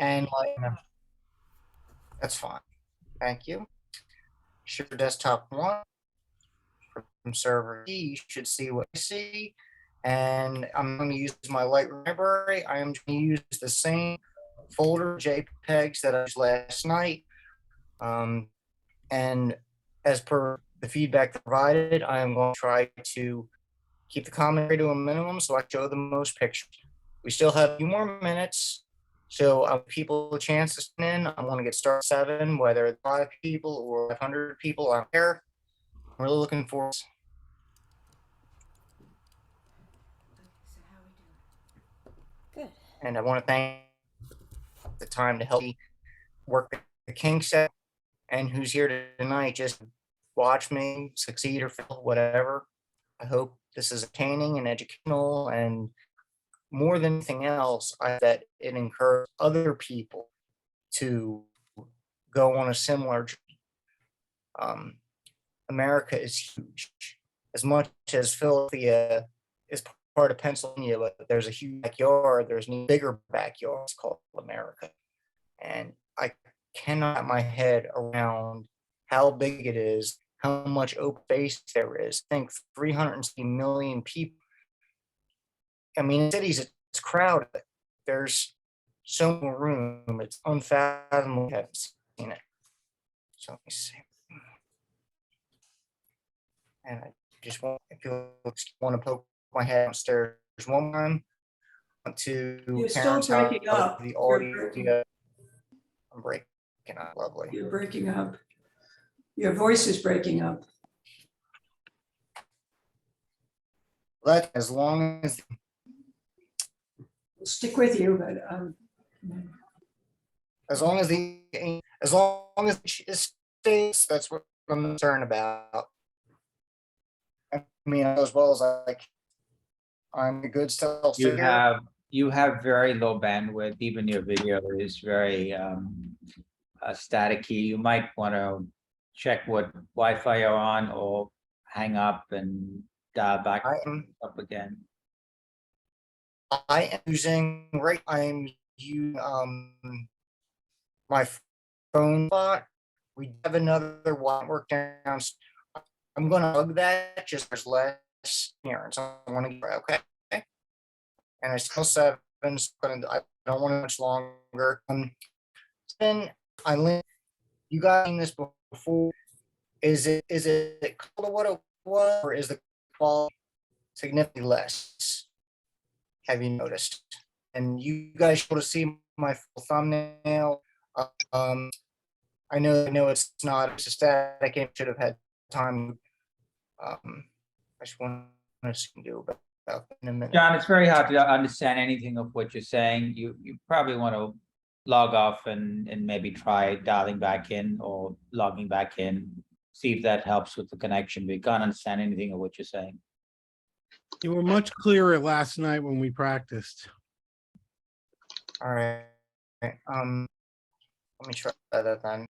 and like that's fine. Thank you. Share desktop one from server E. You should see what I see. And I'm going to use my library. I am going to use the same folder JPEGs that I used last night. And as per the feedback provided, I am going to try to keep the commentary to a minimum so I show the most pictures. We still have a few more minutes, so I'll give people a chance to sit in. I want to get started at 7, whether it's 5 people or 500 people. I don't care. I'm really looking forward. Good. And I want to thank the time to help me work the kinks out, and who's here tonight just watch me succeed or fail, whatever. I hope this is entertaining and educational, and more than anything else, that it encourages other people to go on a similar journey. America is huge. As much as Philadelphia is part of Pennsylvania, but there's a huge backyard, there's a bigger backyard. It's called America. And I cannot wrap my head around how big it is, how much open space there is. I think 360 million people. I mean, in cities, it's crowded. There's so much room. It's unfathomable. I haven't seen it. So let me see. And I just want, if you want to poke my head downstairs one time, to You're still parents how breaking up. the You're audio. I'm breaking up. Lovely. You're breaking up. Your voice is breaking up. But as long as We'll stick with you, but as long as it stays, that's what I'm concerned about. I mean, as well as I'm a good self. You have very low bandwidth. Even your video is very staticky. You might want to check what Wi-Fi you're on, or hang up and dial back up again. I am using my phone spot. We have another one work down. I'm gonna hug that just there's less clearance. I want to get okay. And I still 7, so I don't want it much longer. Then you guys seen this before. Is it close to what it was, or is the quality significantly less? Have you noticed? And you guys should be able to see my full thumbnail. I know it's not it's a static. It should have had time. I just want to do about in a minute. John, it's very hard to understand anything of what you're saying. You probably want to log off and maybe try dialing back in or logging back in. See if that helps with the connection. We can't understand anything of what you're saying. You were much clearer last night when we practiced. All right. Let me try that then.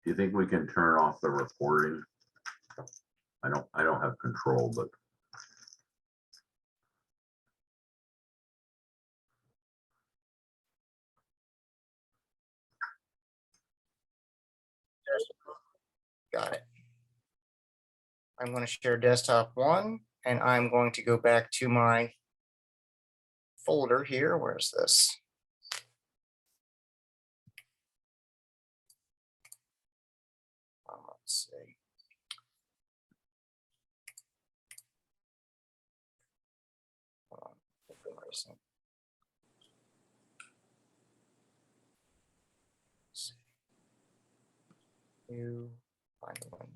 Do you think we can turn off the recording? I don't have control, but Got it. I'm going to share desktop one, and I'm going to go back to my folder here. Where's this? Let's see. Hold on. Open racing. Let's see. You find the window.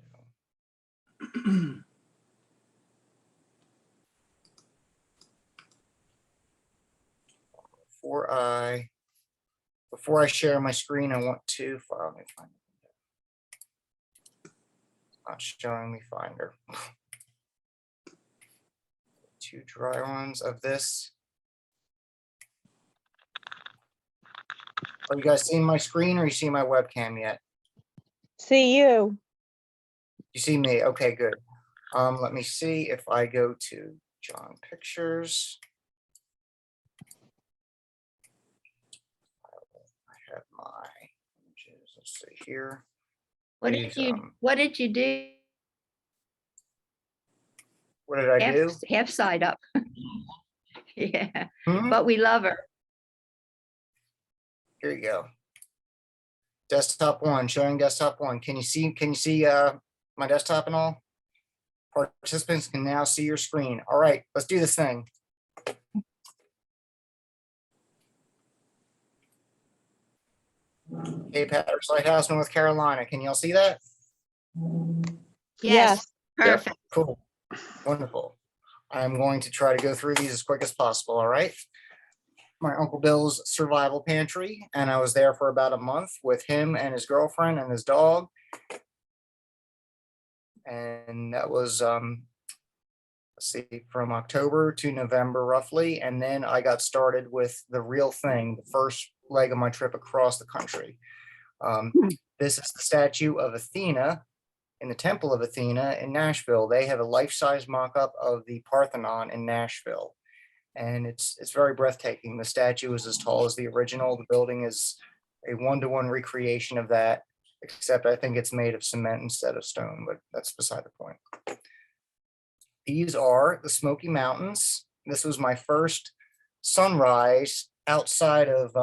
Before I share my screen, I want to file. Let me find the window. It's not showing me Finder. Two dry runs of this. Are you guys seeing my screen, or you see my webcam yet? See you. You see me? Okay, good. Let me see if I go to John Pictures. I have my images. Let's see here. What These, did you do? what did I do? Half side up. Yeah, Hmm? but we love her. Here you go. Desktop one, showing desktop one. Can you see my desktop and all? Participants can now see your screen. All right, let's do this thing. Cape Hatteras Lighthouse, North Carolina. Can y'all see that? Yes, Yep. perfect. Cool. Wonderful. I'm going to try to go through these as quick as possible. All right. My Uncle Bill's survival pantry, and I was there for about a month with him and his girlfriend and his dog. And that was let's see, from October to November roughly. And then I got started with the real thing, the first leg of my trip across the country. This is the statue of Athena in the Temple of Athena in Nashville. They have a life-size mock-up of the Parthenon in Nashville. And it's very breathtaking. The statue is as tall as the original. The building is a one-to-one recreation of that, except I think it's made of cement instead of stone, but that's beside the point. These are the Smoky Mountains. This was my first sunrise outside of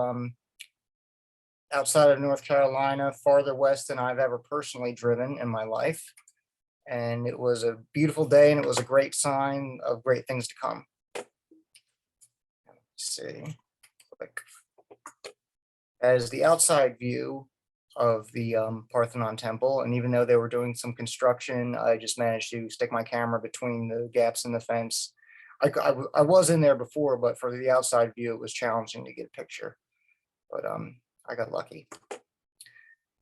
North Carolina, farther west than I've ever personally driven in my life. And it was a beautiful day, and it was a great sign of great things to come. Let's see, like, as the outside view of the Parthenon Temple, and even though they were doing some construction, I just managed to stick my camera between the gaps in the fence. I was in there before, but for the outside view, it was challenging to get a picture. But I got lucky.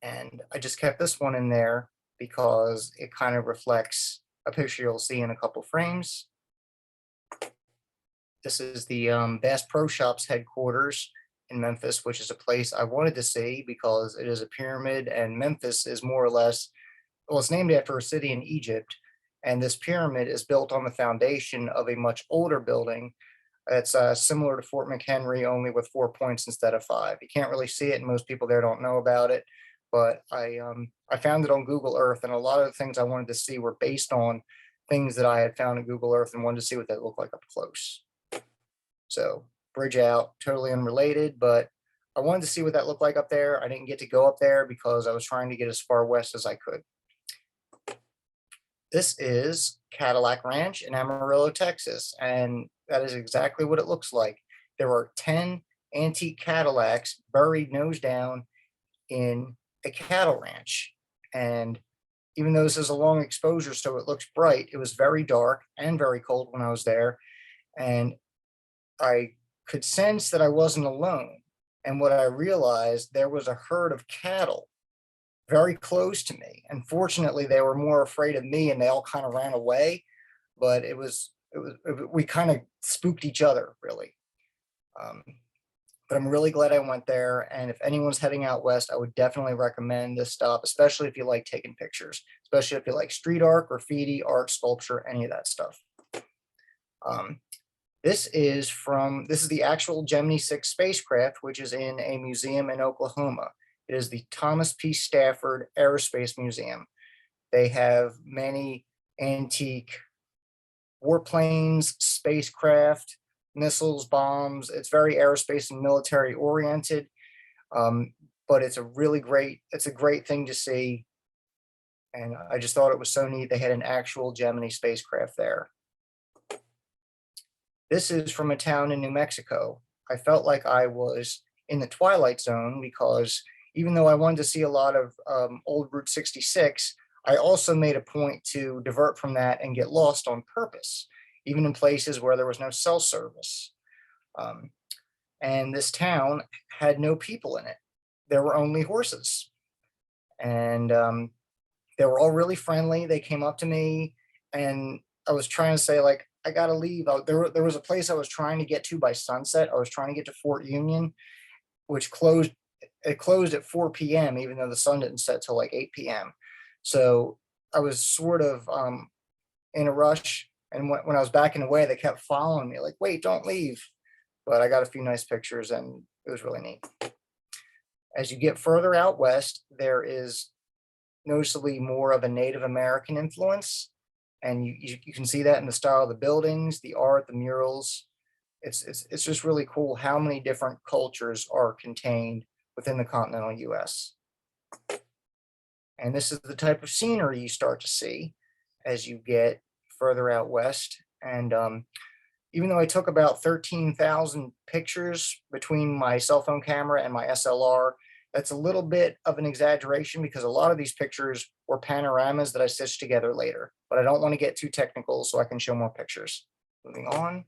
And I just kept this one in there because it kind of reflects a picture you'll see in a couple frames. This is the Bass Pro Shops headquarters in Memphis, which is a place I wanted to see because it is a pyramid, and Memphis is more or less, well, it's named after a city in Egypt. And this pyramid is built on the foundation of a much older building. It's similar to Fort McHenry, only with 4 points instead of 5. You can't really see it, and most people there don't know about it. But I found it on Google Earth, and a lot of the things I wanted to see were based on things that I had found in Google Earth and wanted to see what that looked like up close. So bridge out, totally unrelated, but I wanted to see what that looked like up there. I didn't get to go up there because I was trying to get as far west as I could. This is Cadillac Ranch in Amarillo, Texas, and that is exactly what it looks like. There are 10 antique Cadillacs buried nose down in a cattle ranch. And even though this is a long exposure, so it looks bright, it was very dark and very cold when I was there. And I could sense that I wasn't alone. And what I realized, there was a herd of cattle very close to me. And fortunately, they were more afraid of me and they all kind of ran away. But we kind of spooked each other, really. but I'm really glad I went there. And if anyone's heading out west, I would definitely recommend this stop, especially if you like taking pictures, especially if you like street art, graffiti, art, sculpture, any of that stuff. This is the actual Gemini 6 spacecraft, which is in a museum in Oklahoma. It is the Thomas P. Stafford Aerospace Museum. They have many antique warplanes, spacecraft, missiles, bombs. It's very aerospace and military oriented, but it's a great thing to see. And I just thought it was so neat. They had an actual Gemini spacecraft there. This is from a town in New Mexico. I felt like I was in the Twilight Zone because even though I wanted to see a lot of old Route 66, I also made a point to divert from that and get lost on purpose, even in places where there was no cell service. And this town had no people in it. There were only horses. And they were all really friendly. They came up to me and I was trying to say, like, I gotta leave. There was a place I was trying to get to by sunset. I was trying to get to Fort Union, which closed. It closed at 4 p.m. even though the sun didn't set till like 8 p.m. So I was sort of in a rush. And when I was backing away, they kept following me, like, wait, don't leave. But I got a few nice pictures and it was really neat. As you get further out west, there is noticeably more of a Native American influence. And you can see that in the style of the buildings, the art, the murals. It's just really cool how many different cultures are contained within the continental US. And this is the type of scenery you start to see as you get further out west. And even though I took about 13,000 pictures between my cell phone camera and my SLR, that's a little bit of an exaggeration because a lot of these pictures were panoramas that I stitched together later, but I don't want to get too technical so I can show more pictures. Moving on.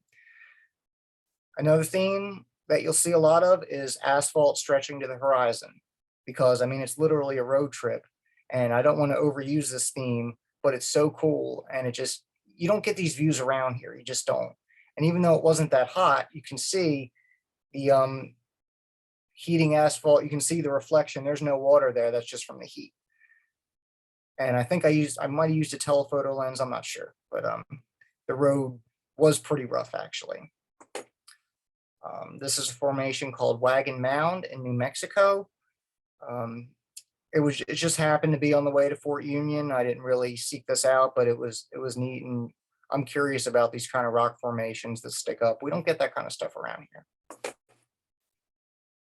Another theme that you'll see a lot of is asphalt stretching to the horizon, because I mean, it's literally a road trip and I don't want to overuse this theme, but it's so cool. And you don't get these views around here. You just don't. And even though it wasn't that hot, you can see the heating asphalt. You can see the reflection. There's no water there. That's just from the heat. And I think I might have used a telephoto lens. I'm not sure, but the road was pretty rough actually. This is a formation called Wagon Mound in New Mexico. It just happened to be on the way to Fort Union. I didn't really seek this out, but it was neat. And I'm curious about these kind of rock formations that stick up. We don't get that kind of stuff around here.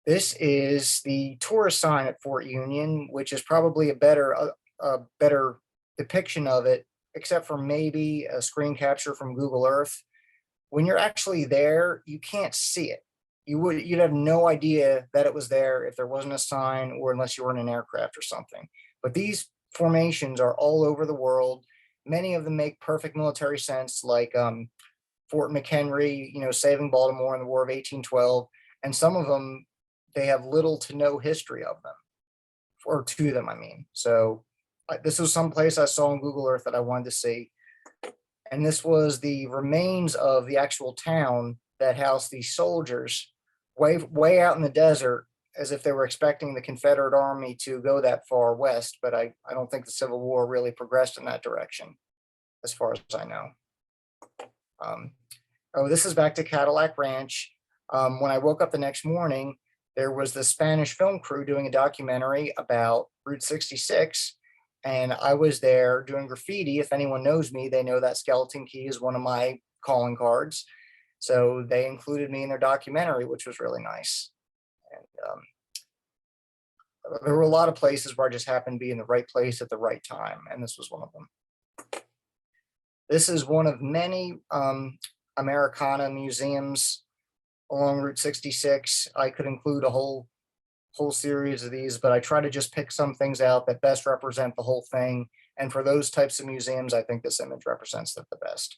This is the tourist sign at Fort Union, which is probably a better depiction of it, except for maybe a screen capture from Google Earth. When you're actually there, you can't see it. You'd have no idea that it was there if there wasn't a sign or unless you were in an aircraft or something. But these formations are all over the world. Many of them make perfect military sense, like Fort McHenry, saving Baltimore in the War of 1812. And some of them, they have little to no history of them, or to them, I mean. So this was some place I saw on Google Earth that I wanted to see. And this was the remains of the actual town that housed these soldiers way out in the desert, as if they were expecting the Confederate Army to go that far west. But I don't think the Civil War really progressed in that direction, as far as I know. This is back to Cadillac Ranch. When I woke up the next morning, there was the Spanish film crew doing a documentary about Route 66. And I was there doing graffiti. If anyone knows me, they know that skeleton key is one of my calling cards. So they included me in their documentary, which was really nice. And there were a lot of places where I just happened to be in the right place at the right time. And this was one of them. This is one of many Americana museums along Route 66. I could include a whole series of these, but I try to just pick some things out that best represent the whole thing. And for those types of museums, I think this image represents them the best.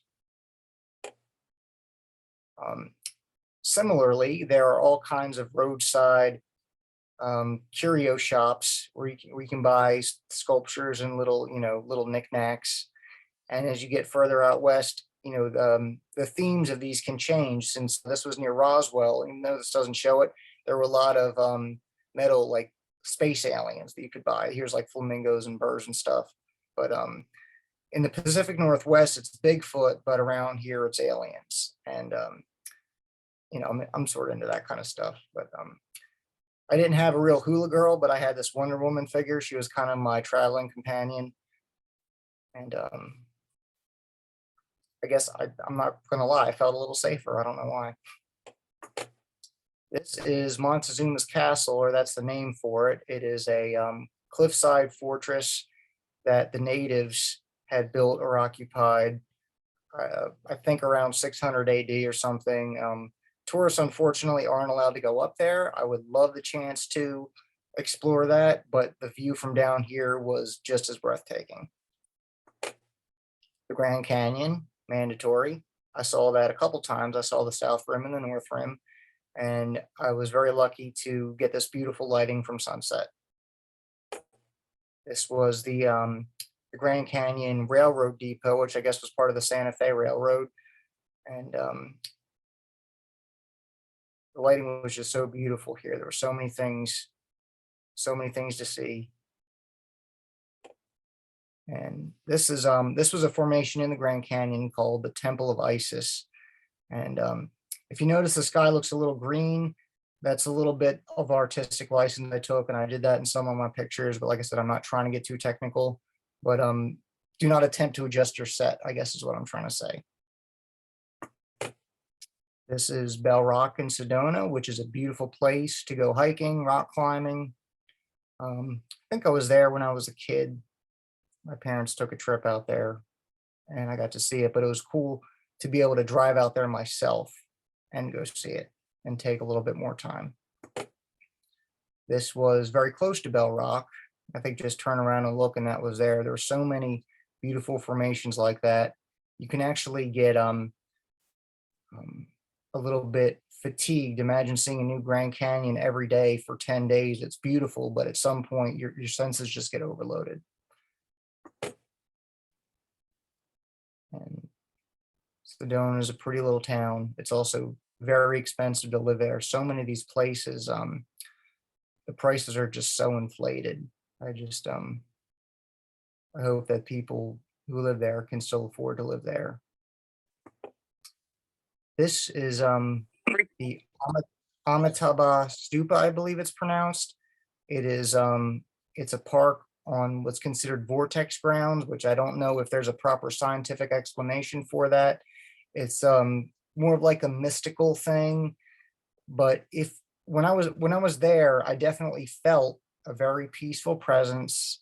Similarly, there are all kinds of roadside curio shops where you can buy sculptures and little knickknacks. And as you get further out west, the themes of these can change. Since this was near Roswell, even though this doesn't show it, there were a lot of metal like space aliens that you could buy. Here's like flamingos and birds and stuff. But in the Pacific Northwest, it's Bigfoot, but around here it's aliens. And I'm sort of into that kind of stuff. But I didn't have a real hula girl, but I had this Wonder Woman figure. She was kind of my traveling companion. And I guess I'm not gonna lie, I felt a little safer. I don't know why. This is Montezuma's Castle, or that's the name for it. It is a cliffside fortress that the natives had built or occupied, I think around 600 AD or something. Tourists unfortunately aren't allowed to go up there. I would love the chance to explore that, but the view from down here was just as breathtaking. The Grand Canyon, mandatory. I saw that a couple times. I saw the South Rim and the North Rim, and I was very lucky to get this beautiful lighting from sunset. This was the Grand Canyon Railroad Depot, which I guess was part of the Santa Fe Railroad. And the lighting was just so beautiful here. There were so many things to see. And this was a formation in the Grand Canyon called the Temple of Isis. And if you notice, the sky looks a little green. That's a little bit of artistic license I took, and I did that in some of my pictures. But like I said, I'm not trying to get too technical. But do not attempt to adjust your set, I guess is what I'm trying to say. This is Bell Rock in Sedona, which is a beautiful place to go hiking, rock climbing. I think I was there when I was a kid. My parents took a trip out there and I got to see it, but it was cool to be able to drive out there myself and go see it and take a little bit more time. This was very close to Bell Rock. I think just turn around and look and that was there. There were so many beautiful formations like that. You can actually get a little bit fatigued. Imagine seeing a new Grand Canyon every day for 10 days. It's beautiful, but at some point your senses just get overloaded. And Sedona is a pretty little town. It's also very expensive to live there. So many of these places, the prices are just so inflated. I hope that people who live there can still afford to live there. This is the Amitabha Stupa, I believe it's pronounced. It is it's a park on what's considered vortex grounds, which I don't know if there's a proper scientific explanation for that. It's more of like a mystical thing. But when I was there, I definitely felt a very peaceful presence.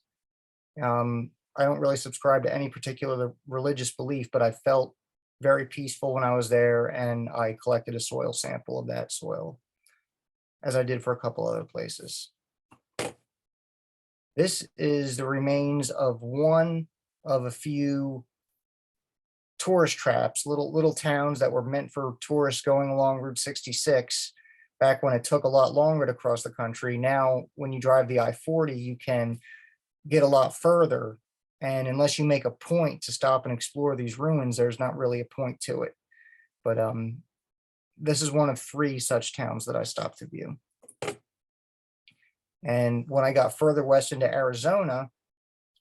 I don't really subscribe to any particular religious belief, but I felt very peaceful when I was there, and I collected a soil sample of that soil, as I did for a couple other places. This is the remains of one of a few tourist traps, little towns that were meant for tourists going along Route 66 back when it took a lot longer to cross the country. Now, when you drive the I-40, you can get a lot further. And unless you make a point to stop and explore these ruins, there's not really a point to it. But this is one of 3 such towns that I stopped to view. And when I got further west into Arizona,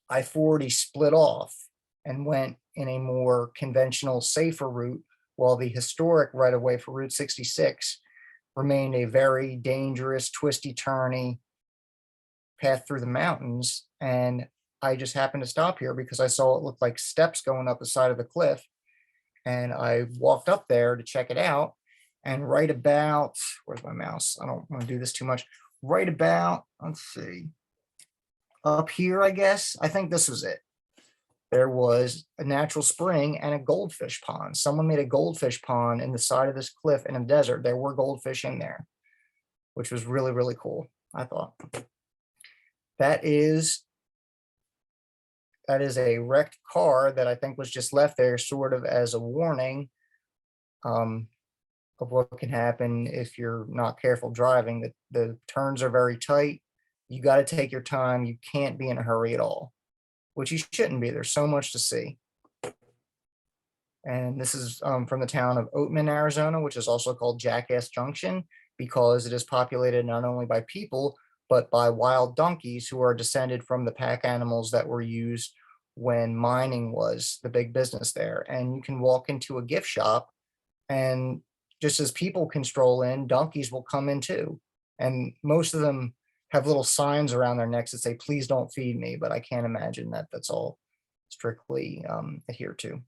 I-40 split off and went in a more conventional, safer route, while the historic right-of-way for Route 66 remained a very dangerous, twisty, turny path through the mountains. And I just happened to stop here because I saw it looked like steps going up the side of the cliff. And I walked up there to check it out. And right about, where's my mouse? I don't want to do this too much. Right about, let's see, up here, I guess. I think this was it. There was a natural spring and a goldfish pond. Someone made a goldfish pond in the side of this cliff in a desert. There were goldfish in there, which was really, really cool, I thought. That is a wrecked car that I think was just left there sort of as a warning of what can happen if you're not careful driving. The turns are very tight. You got to take your time. You can't be in a hurry at all, which you shouldn't be. There's so much to see. And this is from the town of Oatman, Arizona, which is also called Jackass Junction. because it is populated not only by people, but by wild donkeys who are descended from the pack animals that were used when mining was the big business there. And you can walk into a gift shop, and just as people can stroll in, donkeys will come in too. And most of them have little signs around their necks that say, please don't feed me, but I can't imagine that that's all strictly adhered to.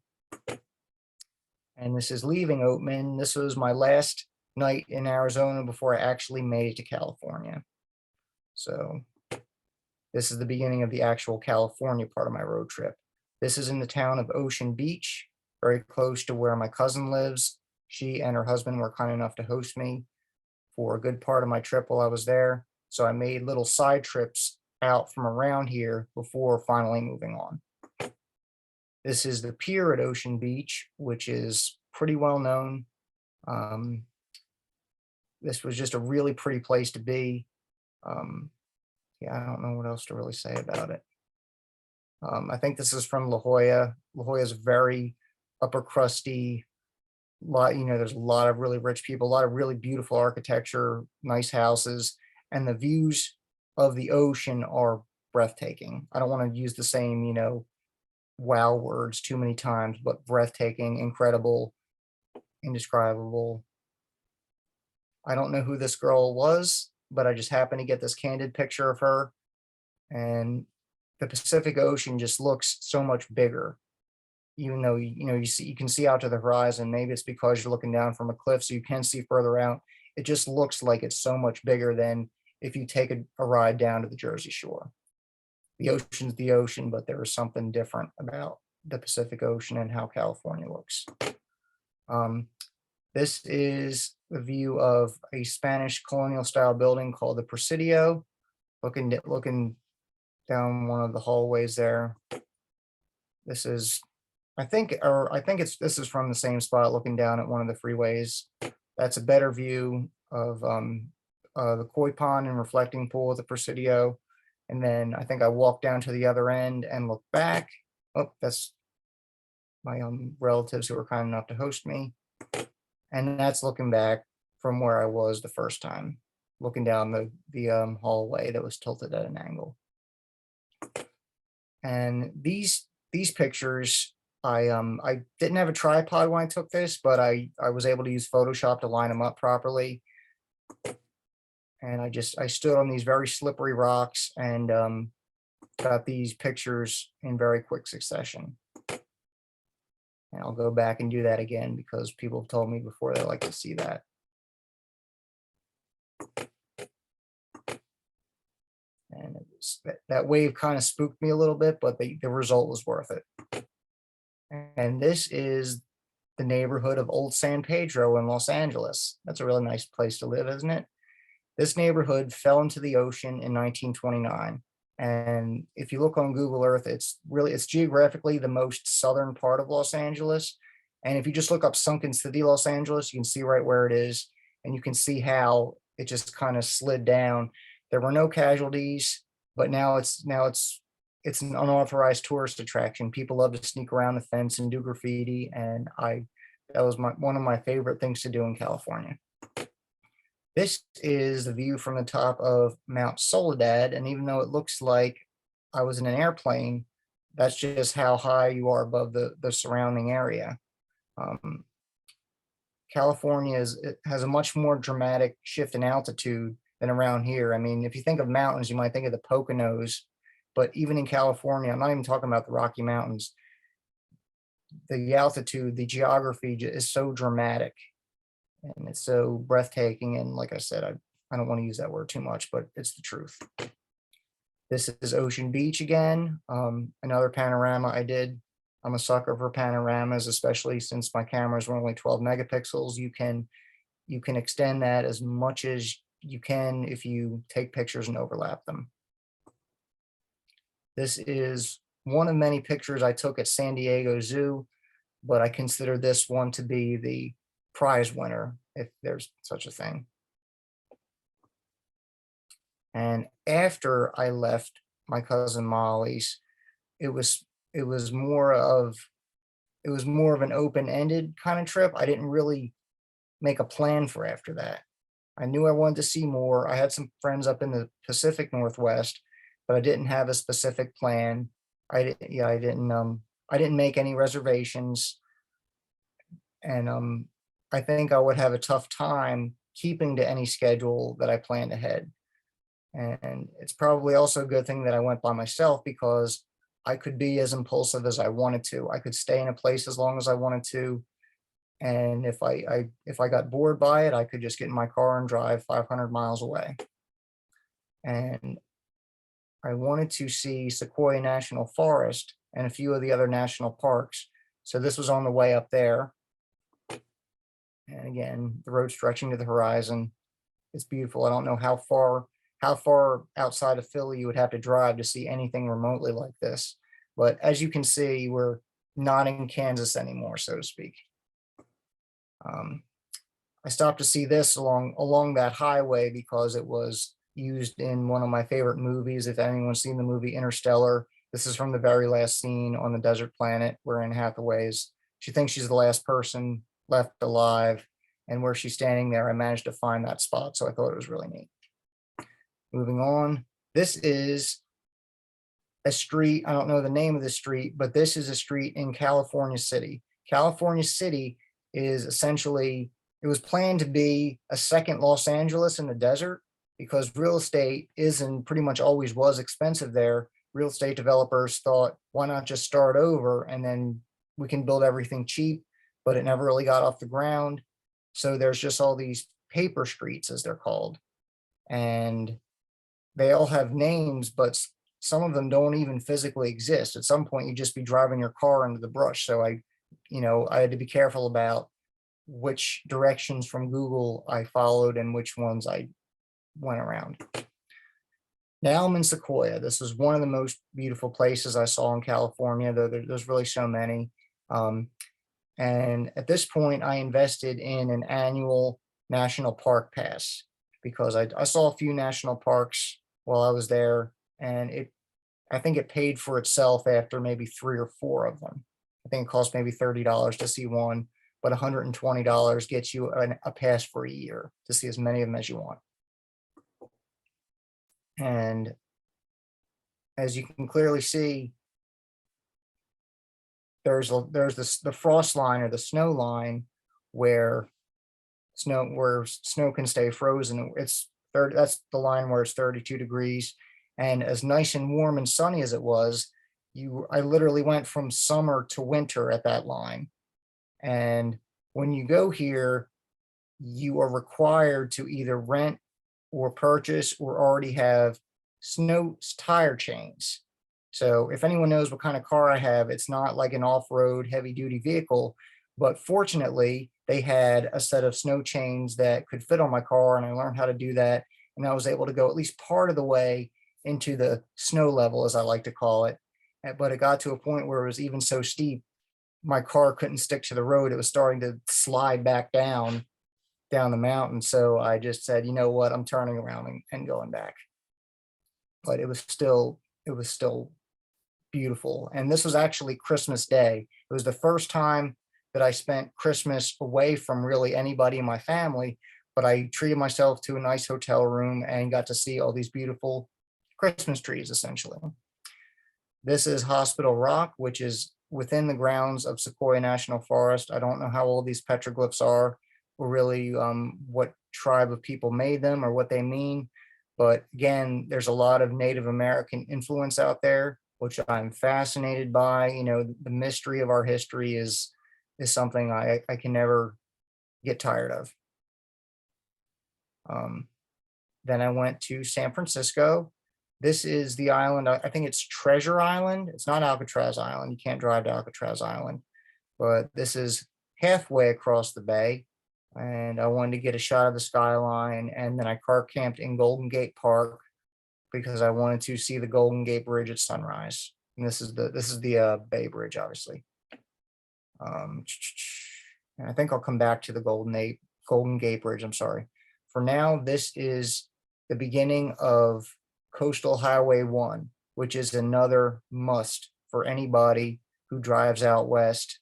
And this is leaving Oatman. This was my last night in Arizona before I actually made it to California. So this is the beginning of the actual California part of my road trip. This is in the town of Ocean Beach, very close to where my cousin lives. She and her husband were kind enough to host me for a good part of my trip while I was there. So I made little side trips out from around here before finally moving on. This is the pier at Ocean Beach, which is pretty well known. This was just a really pretty place to be. Yeah, I don't know what else to really say about it. I think this is from La Jolla. La Jolla is very upper crusty. There's a lot of really rich people, a lot of really beautiful architecture, nice houses, and the views of the ocean are breathtaking. I don't want to use the same, wow words too many times, but breathtaking, incredible, indescribable. I don't know who this girl was, but I just happened to get this candid picture of her, and the Pacific Ocean just looks so much bigger. Even though you can see out to the horizon. Maybe it's because you're looking down from a cliff, so you can see further out. It just looks like it's so much bigger than if you take a ride down to the Jersey Shore. The ocean's the ocean, but there is something different about the Pacific Ocean and how California looks. This is the view of a Spanish colonial style building called the Presidio, looking down one of the hallways there. This is, this is from the same spot, looking down at one of the freeways. That's a better view of the koi pond and reflecting pool of the Presidio. And then I think I walked down to the other end and looked back. Oh, that's my relatives who were kind enough to host me. And that's looking back from where I was the first time, looking down the hallway that was tilted at an angle. And these pictures, I didn't have a tripod when I took this, but I was able to use Photoshop to line them up properly. And I stood on these very slippery rocks and got these pictures in very quick succession. And I'll go back and do that again because people have told me before they like to see that. And it was, that wave kind of spooked me a little bit, but the result was worth it. And this is the neighborhood of Old San Pedro in Los Angeles. That's a really nice place to live, isn't it? This neighborhood fell into the ocean in 1929. And if you look on Google Earth, it's geographically the most southern part of Los Angeles. And if you just look up Sunken City, Los Angeles, you can see right where it is. And you can see how it just kind of slid down. There were no casualties, but now it's an unauthorized tourist attraction. People love to sneak around the fence and do graffiti. And that was one of my favorite things to do in California. This is the view from the top of Mount Soledad, and even though it looks like I was in an airplane, that's just how high you are above the surrounding area. California has a much more dramatic shift in altitude than around here. I mean, if you think of mountains, you might think of the Poconos, but even in California, I'm not even talking about the Rocky Mountains, the altitude, the geography is so dramatic. And it's so breathtaking. And like I said, I don't want to use that word too much, but it's the truth. This is Ocean Beach again. Another panorama I did. I'm a sucker for panoramas, especially since my cameras were only 12 megapixels. You can extend that as much as you can if you take pictures and overlap them. This is one of many pictures I took at San Diego Zoo, but I consider this one to be the prize winner, if there's such a thing. And after I left my cousin Molly's, it was more of an open-ended kind of trip. I didn't really make a plan for after that. I knew I wanted to see more. I had some friends up in the Pacific Northwest, but I didn't have a specific plan. I didn't make any reservations. And I think I would have a tough time keeping to any schedule that I planned ahead. And it's probably also a good thing that I went by myself, because I could be as impulsive as I wanted to. I could stay in a place as long as I wanted to. And if I got bored by it, I could just get in my car and drive 500 miles away. And I wanted to see Sequoia National Forest and a few of the other national parks. So this was on the way up there. And again, the road stretching to the horizon. It's beautiful. I don't know how far outside of Philly you would have to drive to see anything remotely like this. But as you can see, we're not in Kansas anymore, so to speak. I stopped to see this along that highway because it was used in one of my favorite movies. If anyone's seen the movie Interstellar, this is from the very last scene on the desert planet where Anne Hathaway's, she thinks she's the last person left alive, and where she's standing there, I managed to find that spot, so I thought it was really neat. Moving on, this is a street, I don't know the name of the street, but this is a street in California City. California City is essentially, it was planned to be a second Los Angeles in the desert, because real estate is and pretty much always was expensive there. Real estate developers thought, why not just start over and then we can build everything cheap, but it never really got off the ground. So there's just all these paper streets, as they're called. And they all have names, but some of them don't even physically exist. At some point, you'd just be driving your car into the brush. So I had to be careful about which directions from Google I followed and which ones I went around. Now I'm in Sequoia. This is one of the most beautiful places I saw in California, though there's really so many. And at this point, I invested in an annual national park pass, because I saw a few national parks while I was there, and I think it paid for itself after maybe 3 or 4 of them. I think it cost maybe $30 to see one, but $120 gets you a pass for a year to see as many of them as you want. And as you can clearly see, there's the frost line or the snow line where snow can stay frozen. That's the line where it's 32 degrees. And as nice and warm and sunny as it was, I literally went from summer to winter at that line. And when you go here, you are required to either rent or purchase or already have snow tire chains. So if anyone knows what kind of car I have, it's not like an off-road heavy duty vehicle, but fortunately they had a set of snow chains that could fit on my car, and I learned how to do that. And I was able to go at least part of the way into the snow level, as I like to call it. But it got to a point where it was even so steep, my car couldn't stick to the road. It was starting to slide back down the mountain. So I just said, you know what, I'm turning around and going back. But it was still beautiful. And this was actually Christmas Day. It was the first time that I spent Christmas away from really anybody in my family, but I treated myself to a nice hotel room and got to see all these beautiful Christmas trees, essentially. This is Hospital Rock, which is within the grounds of Sequoia National Forest. I don't know how old these petroglyphs are, or really what tribe of people made them or what they mean. But again, there's a lot of Native American influence out there, which I'm fascinated by. The mystery of our history is something I can never get tired of. Then I went to San Francisco. This is the island, I think it's Treasure Island. It's not Alcatraz Island. You can't drive to Alcatraz Island, but this is halfway across the bay. And I wanted to get a shot of the skyline. And then I car camped in Golden Gate Park because I wanted to see the Golden Gate Bridge at sunrise. And this is the Bay Bridge, obviously. And I think I'll come back to the Golden Gate Bridge. I'm sorry. For now, this is the beginning of Coastal Highway 1, which is another must for anybody who drives out west.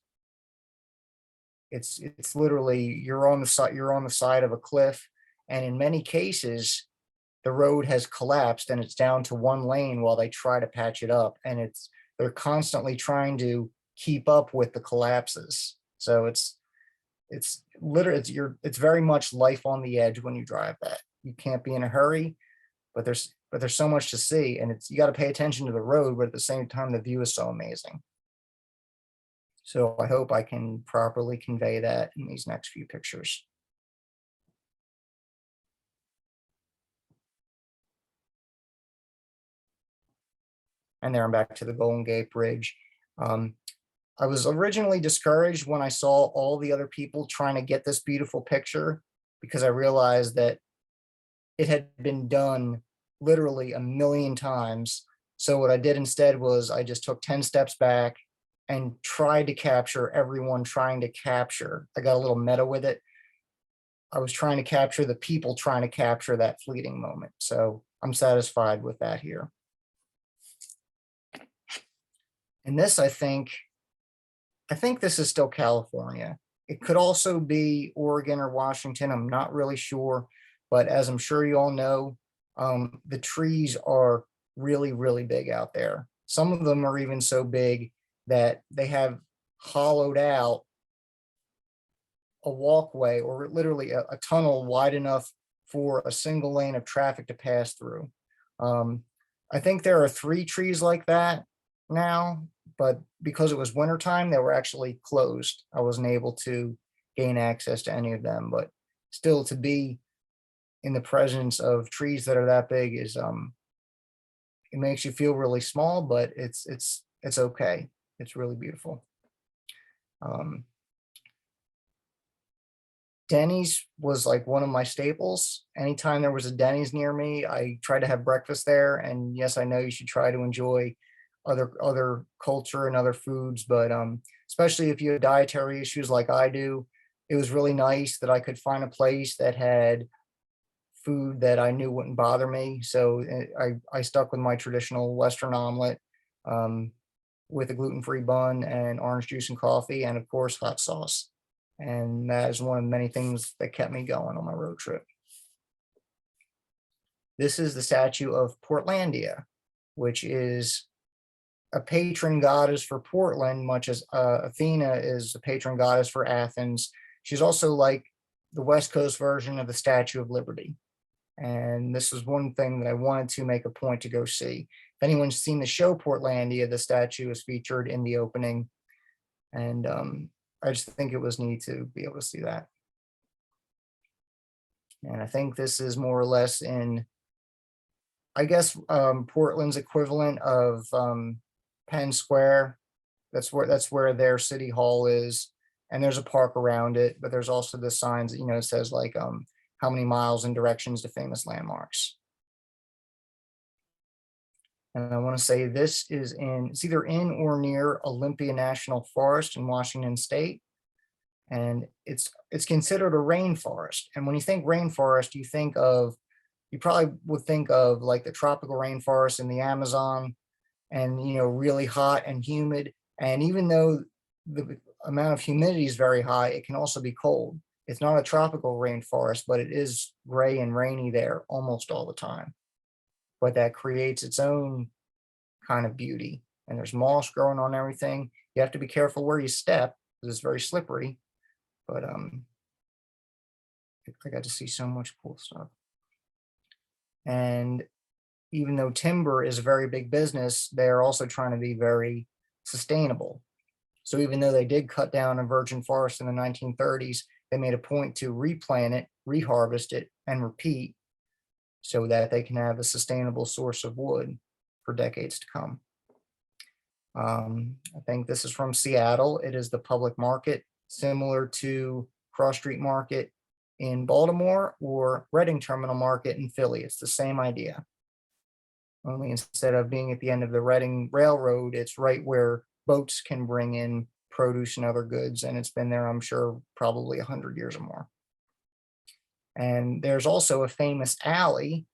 It's literally you're on the side of a cliff, And in many cases, the road has collapsed and it's down to one lane while they try to patch it up. And they're constantly trying to keep up with the collapses. So it's literally, it's very much life on the edge when you drive that. You can't be in a hurry, but there's so much to see, and you got to pay attention to the road, but at the same time, the view is so amazing. So I hope I can properly convey that in these next few pictures. And there I'm back to the Golden Gate Bridge. I was originally discouraged when I saw all the other people trying to get this beautiful picture, because I realized that it had been done literally a million times. So what I did instead was I just took 10 steps back and tried to capture everyone trying to capture. I got a little meta with it. I was trying to capture the people trying to capture that fleeting moment. So I'm satisfied with that here. And this, I think this is still California. It could also be Oregon or Washington. I'm not really sure, but as I'm sure you all know, the trees are really, really big out there. Some of them are even so big that they have hollowed out a walkway, or literally a tunnel wide enough for a single lane of traffic to pass through. I think there are 3 trees like that now, but because it was wintertime, they were actually closed. I wasn't able to gain access to any of them, but still, to be in the presence of trees that are that big is it makes you feel really small, but it's okay. It's really beautiful. Denny's was like one of my staples. Anytime there was a Denny's near me, I tried to have breakfast there. And yes, I know you should try to enjoy other culture and other foods, but especially if you have dietary issues like I do, it was really nice that I could find a place that had food that I knew wouldn't bother me. So I stuck with my traditional Western omelet with a gluten-free bun and orange juice and coffee, and of course, hot sauce. And that is one of many things that kept me going on my road trip. This is the statue of Portlandia, which is a patron goddess for Portland, much as Athena is a patron goddess for Athens. She's also like the West Coast version of the Statue of Liberty. And this was one thing that I wanted to make a point to go see. If anyone's seen the show Portlandia, the statue is featured in the opening. And I just think it was neat to be able to see that. And I think this is more or less in, I guess, Portland's equivalent of Penn Square. That's where their city hall is. And there's a park around it, but there's also the signs that, it says like how many miles and directions to famous landmarks. And I want to say this is it's either in or near Olympia National Forest in Washington State. And it's considered a rainforest. And when you think rainforest, you probably would think of like the tropical rainforest in the Amazon, and, really hot and humid. And even though the amount of humidity is very high, it can also be cold. It's not a tropical rainforest, but it is gray and rainy there almost all the time. But that creates its own kind of beauty. And there's moss growing on everything. You have to be careful where you step because it's very slippery. But I got to see so much cool stuff. And even though timber is a very big business, they're also trying to be very sustainable. So even though they did cut down a virgin forest in the 1930s, they made a point to replant it, reharvest it, and repeat so that they can have a sustainable source of wood for decades to come. I think this is from Seattle. It is the public market, similar to Cross Street Market in Baltimore or Reading Terminal Market in Philly. It's the same idea. Only instead of being at the end of the Reading Railroad, it's right where boats can bring in produce and other goods. And it's been there, I'm sure, probably 100 years or more. And there's also a famous alley.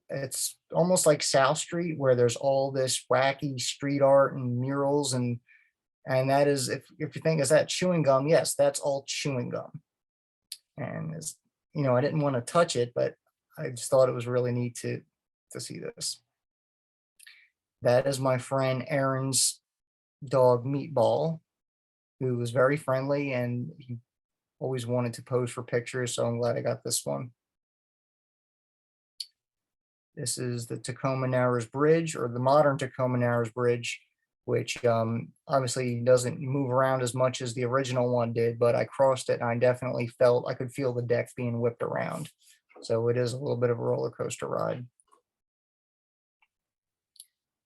It's almost like South Street, where there's all this wacky street art and murals. And that is, if you think, is that chewing gum? Yes, that's all chewing gum. And I didn't want to touch it, but I just thought it was really neat to see this. That is my friend Aaron's dog Meatball, who was very friendly and he always wanted to pose for pictures. So I'm glad I got this one. This is the Tacoma Narrows Bridge, or the modern Tacoma Narrows Bridge, which obviously doesn't move around as much as the original one did, but I crossed it and I definitely felt I could feel the deck being whipped around. So it is a little bit of a roller coaster ride.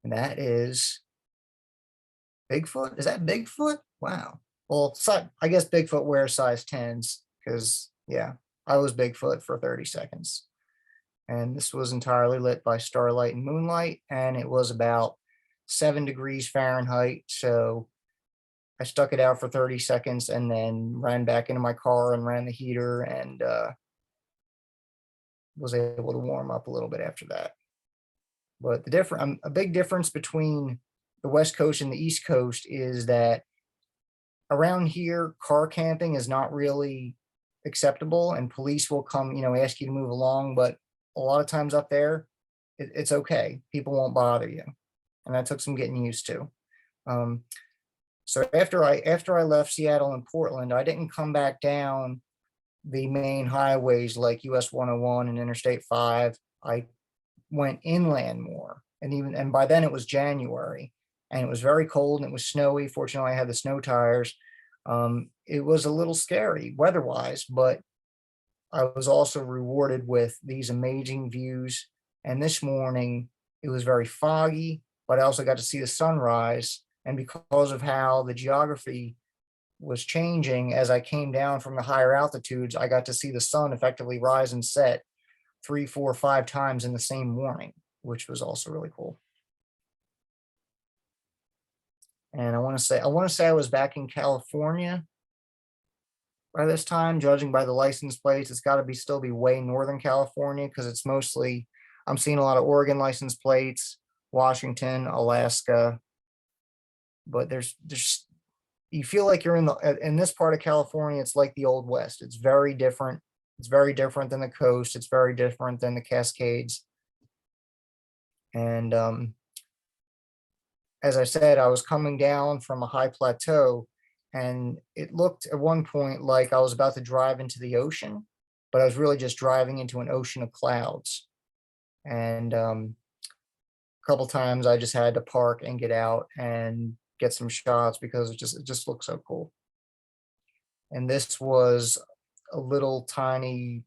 And that is Bigfoot. Is that Bigfoot? Wow. Well, I guess Bigfoot wears size 10s because, yeah, I was Bigfoot for 30 seconds. And this was entirely lit by starlight and moonlight, and it was about 7 degrees Fahrenheit. So I stuck it out for 30 seconds and then ran back into my car and ran the heater and was able to warm up a little bit after that. But a big difference between the West Coast and the East Coast is that around here, car camping is not really acceptable, and police will come, ask you to move along. But a lot of times up there, it's okay. People won't bother you, and that took some getting used to. So after I left Seattle and Portland, I didn't come back down the main highways like US 101 and Interstate 5. I went inland more, and by then it was January and it was very cold and it was snowy. Fortunately, I had the snow tires. It was a little scary weather-wise, but I was also rewarded with these amazing views. And this morning it was very foggy, but I also got to see the sunrise. And because of how the geography was changing as I came down from the higher altitudes, I got to see the sun effectively rise and set 3, 4, 5 times in the same morning, which was also really cool. And I want to say I was back in California by this time, judging by the license plates. It's got to still be way Northern California, because it's mostly, I'm seeing a lot of Oregon license plates, Washington, Alaska, but there's you feel like you're in this part of California. It's like the Old West. It's very different. It's very different than the coast. It's very different than the Cascades. And as I said, I was coming down from a high plateau, and it looked at one point like I was about to drive into the ocean, but I was really just driving into an ocean of clouds. And a couple times I just had to park and get out and get some shots because it just looked so cool. And this was a little tiny,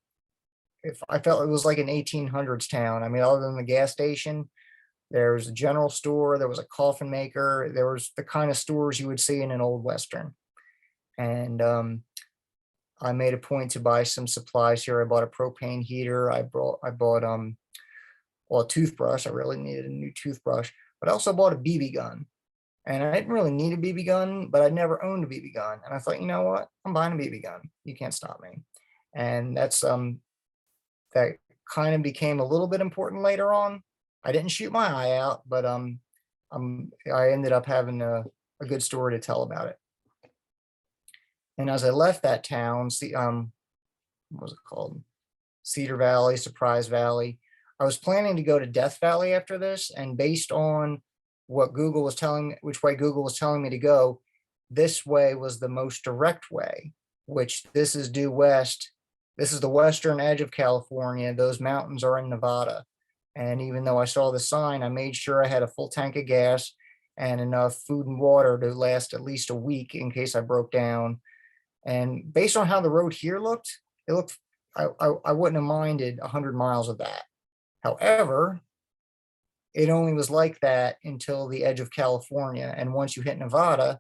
I felt it was like an 1800s town. I mean, other than the gas station, there was a general store, there was a coffin maker, there was the kind of stores you would see in an old Western. And I made a point to buy some supplies here. I bought a propane heater. I bought a toothbrush. I really needed a new toothbrush, but I also bought a BB gun. And I didn't really need a BB gun, but I'd never owned a BB gun. And I thought, you know what? I'm buying a BB gun. You can't stop me. And that's that kind of became a little bit important later on. I didn't shoot my eye out, but I ended up having a good story to tell about it. And as I left that town, what was it called? Cedar Valley, Surprise Valley. I was planning to go to Death Valley after this, and based on what Google was telling me, which way Google was telling me to go, this way was the most direct way, which this is due west. This is the western edge of California. Those mountains are in Nevada. And even though I saw the sign, I made sure I had a full tank of gas and enough food and water to last at least a week in case I broke down. And based on how the road here looked, I wouldn't have minded 100 miles of that. However, it only was like that until the edge of California. And once you hit Nevada,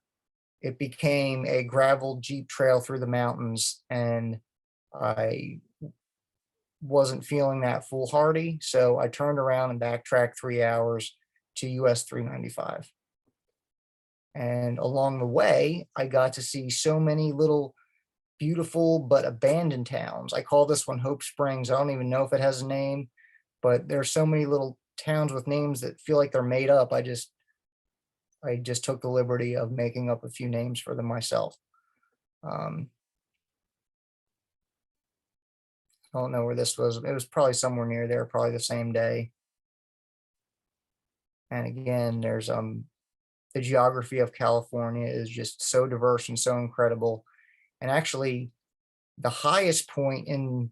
it became a gravel Jeep trail through the mountains. And I wasn't feeling that foolhardy. So I turned around and backtracked 3 hours to US 395. And along the way, I got to see so many little beautiful but abandoned towns. I call this one Hope Springs. I don't even know if it has a name, but there's so many little towns with names that feel like they're made up. I just took the liberty of making up a few names for them myself. I don't know where this was. It was probably somewhere near there, probably the same day. And again, there's the geography of California is just so diverse and so incredible. And actually, the highest point in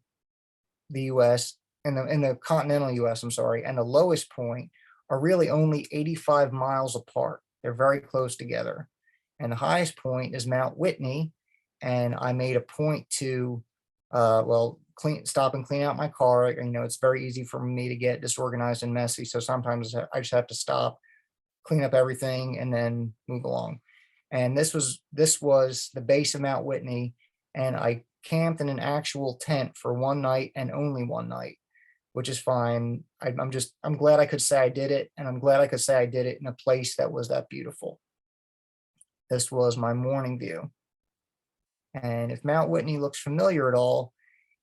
the US, in the continental US, I'm sorry, and the lowest point are really only 85 miles apart. They're very close together. And the highest point is Mount Whitney. And I made a point to, stop and clean out my car. You know, it's very easy for me to get disorganized and messy. So sometimes I just have to stop, clean up everything, and then move along. And this was the base of Mount Whitney. And I camped in an actual tent for one night and only one night, which is fine. I'm glad I could say I did it. And I'm glad I could say I did it in a place that was that beautiful. This was my morning view. And if Mount Whitney looks familiar at all,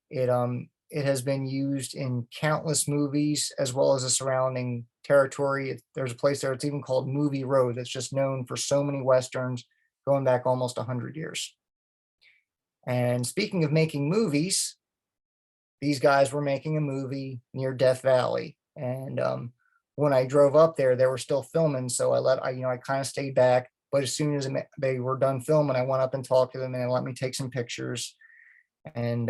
it has been used in countless movies as well as the surrounding territory. There's a place there, it's even called Movie Road, that's just known for so many Westerns going back almost 100 years. And speaking of making movies, these guys were making a movie near Death Valley. And when I drove up there, they were still filming. So I kind of stayed back. But as soon as they were done filming, I went up and talked to them and they let me take some pictures. And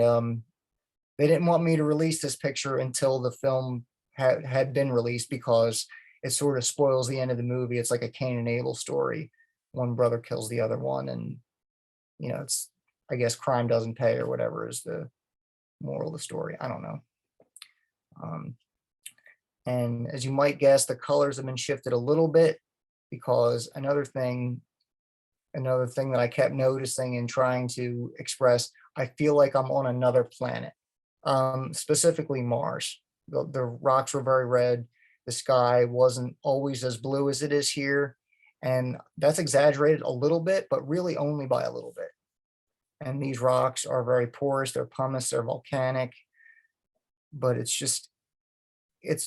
they didn't want me to release this picture until the film had been released because it sort of spoils the end of the movie. It's like a Cain and Abel story. One brother kills the other one, and it's, I guess, crime doesn't pay or whatever is the moral of the story. I don't know. And as you might guess, the colors have been shifted a little bit because another thing that I kept noticing and trying to express, I feel like I'm on another planet, specifically Mars. The rocks were very red. The sky wasn't always as blue as it is here. And that's exaggerated a little bit, but really only by a little bit. And these rocks are very porous, they're pumice, they're volcanic, but it's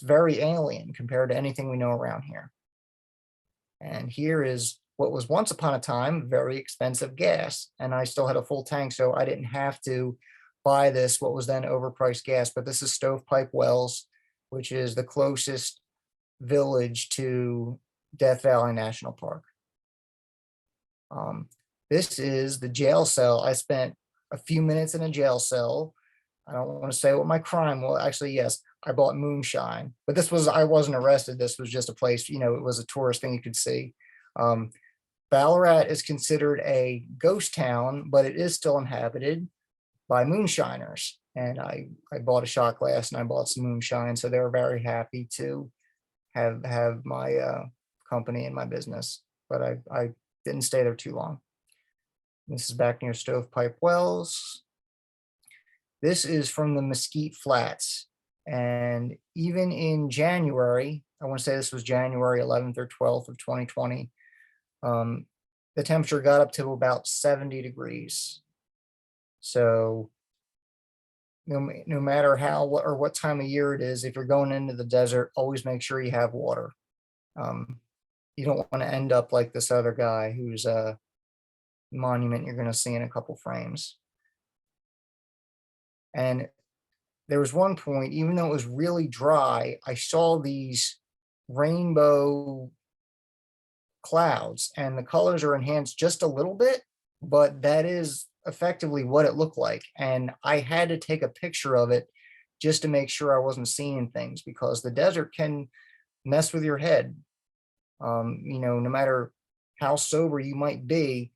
very alien compared to anything we know around here. And here is what was once upon a time very expensive gas. And I still had a full tank, so I didn't have to buy this, what was then overpriced gas. But this is Stovepipe Wells, which is the closest village to Death Valley National Park. This is the jail cell. I spent a few minutes in a jail cell. I don't want to say what my crime was. Actually, yes, I bought moonshine, but I wasn't arrested. This was just a place, it was a tourist thing you could see. Ballarat is considered a ghost town, but it is still inhabited by moonshiners. And I bought a shot glass and I bought some moonshine. So they were very happy to have my company in my business, but I didn't stay there too long. This is back near Stovepipe Wells. This is from the Mesquite Flats. And even in January, I want to say this was January 11th or 12th of 2020, the temperature got up to about 70 degrees. So no matter how or what time of year it is, if you're going into the desert, always make sure you have water. You don't want to end up like this other guy who's a monument you're going to see in a couple frames. And there was one point, even though it was really dry, I saw these rainbow clouds and the colors are enhanced just a little bit, but that is effectively what it looked like. And I had to take a picture of it just to make sure I wasn't seeing things, because the desert can mess with your head. No matter how sober you might be,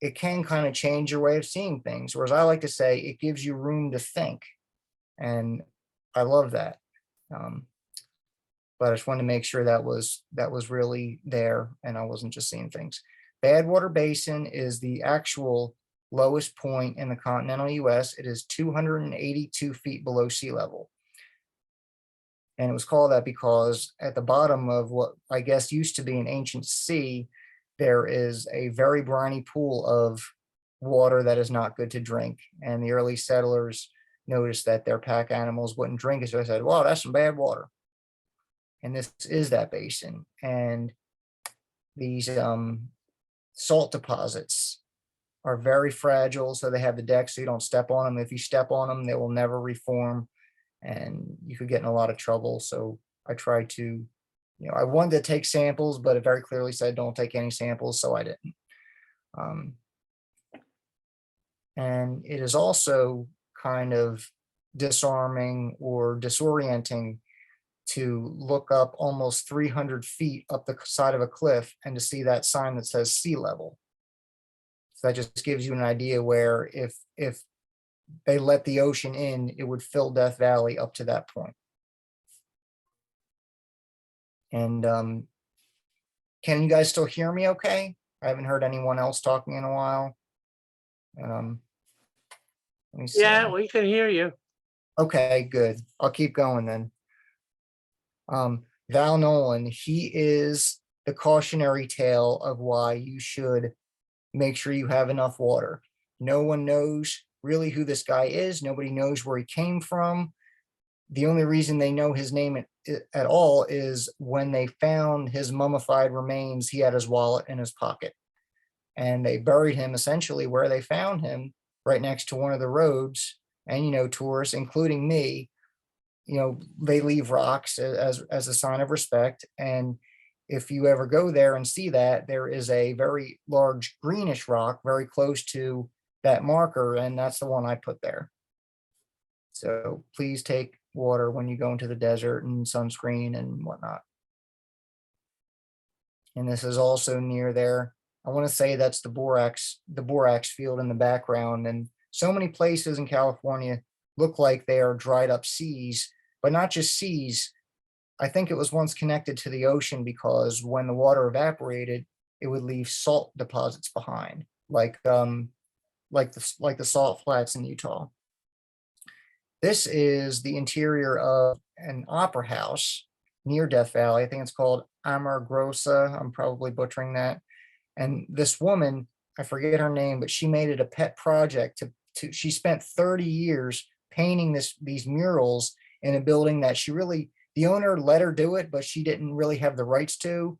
it can kind of change your way of seeing things. Or as I like to say, it gives you room to think. And I love that. But I just wanted to make sure that was really there and I wasn't just seeing things. Badwater Basin is the actual lowest point in the continental US. It is 282 feet below sea level. And it was called that because at the bottom of what I guess used to be an ancient sea, there is a very briny pool of water that is not good to drink. And the early settlers noticed that their pack animals wouldn't drink it. So I said, wow, that's some bad water. And this is that basin. And these salt deposits are very fragile, so they have the deck so you don't step on them. If you step on them, they will never reform, and you could get in a lot of trouble. So I try to, I wanted to take samples, but it very clearly said don't take any samples, so I didn't. And it is also kind of disarming or disorienting to look up almost 300 feet up the side of a cliff and to see that sign that says sea level. So that just gives you an idea where if they let the ocean in, it would fill Death Valley up to that point. And can you guys still hear me okay? I haven't heard anyone else talking in a while. Let me see. Yeah, we can hear you. Okay, good. I'll keep going then. Val Nolan, he is the cautionary tale of why you should make sure you have enough water. No one knows really who this guy is. Nobody knows where he came from. The only reason they know his name at all is when they found his mummified remains, he had his wallet in his pocket. And they buried him essentially where they found him, right next to one of the roads. And, tourists, including me, they leave rocks as a sign of respect. And if you ever go there and see that, there is a very large greenish rock very close to that marker, and that's the one I put there. So please take water when you go into the desert, and sunscreen and whatnot. And this is also near there. I want to say that's the borax field in the background. And so many places in California look like they are dried up seas, but not just seas. I think it was once connected to the ocean because when the water evaporated, it would leave salt deposits behind, like the salt flats in Utah. This is the interior of an opera house near Death Valley. I think it's called Amargrosa. I'm probably butchering that. And this woman, I forget her name, but she made it a pet project she spent 30 years painting these murals in a building that the owner let her do it, but she didn't really have the rights to.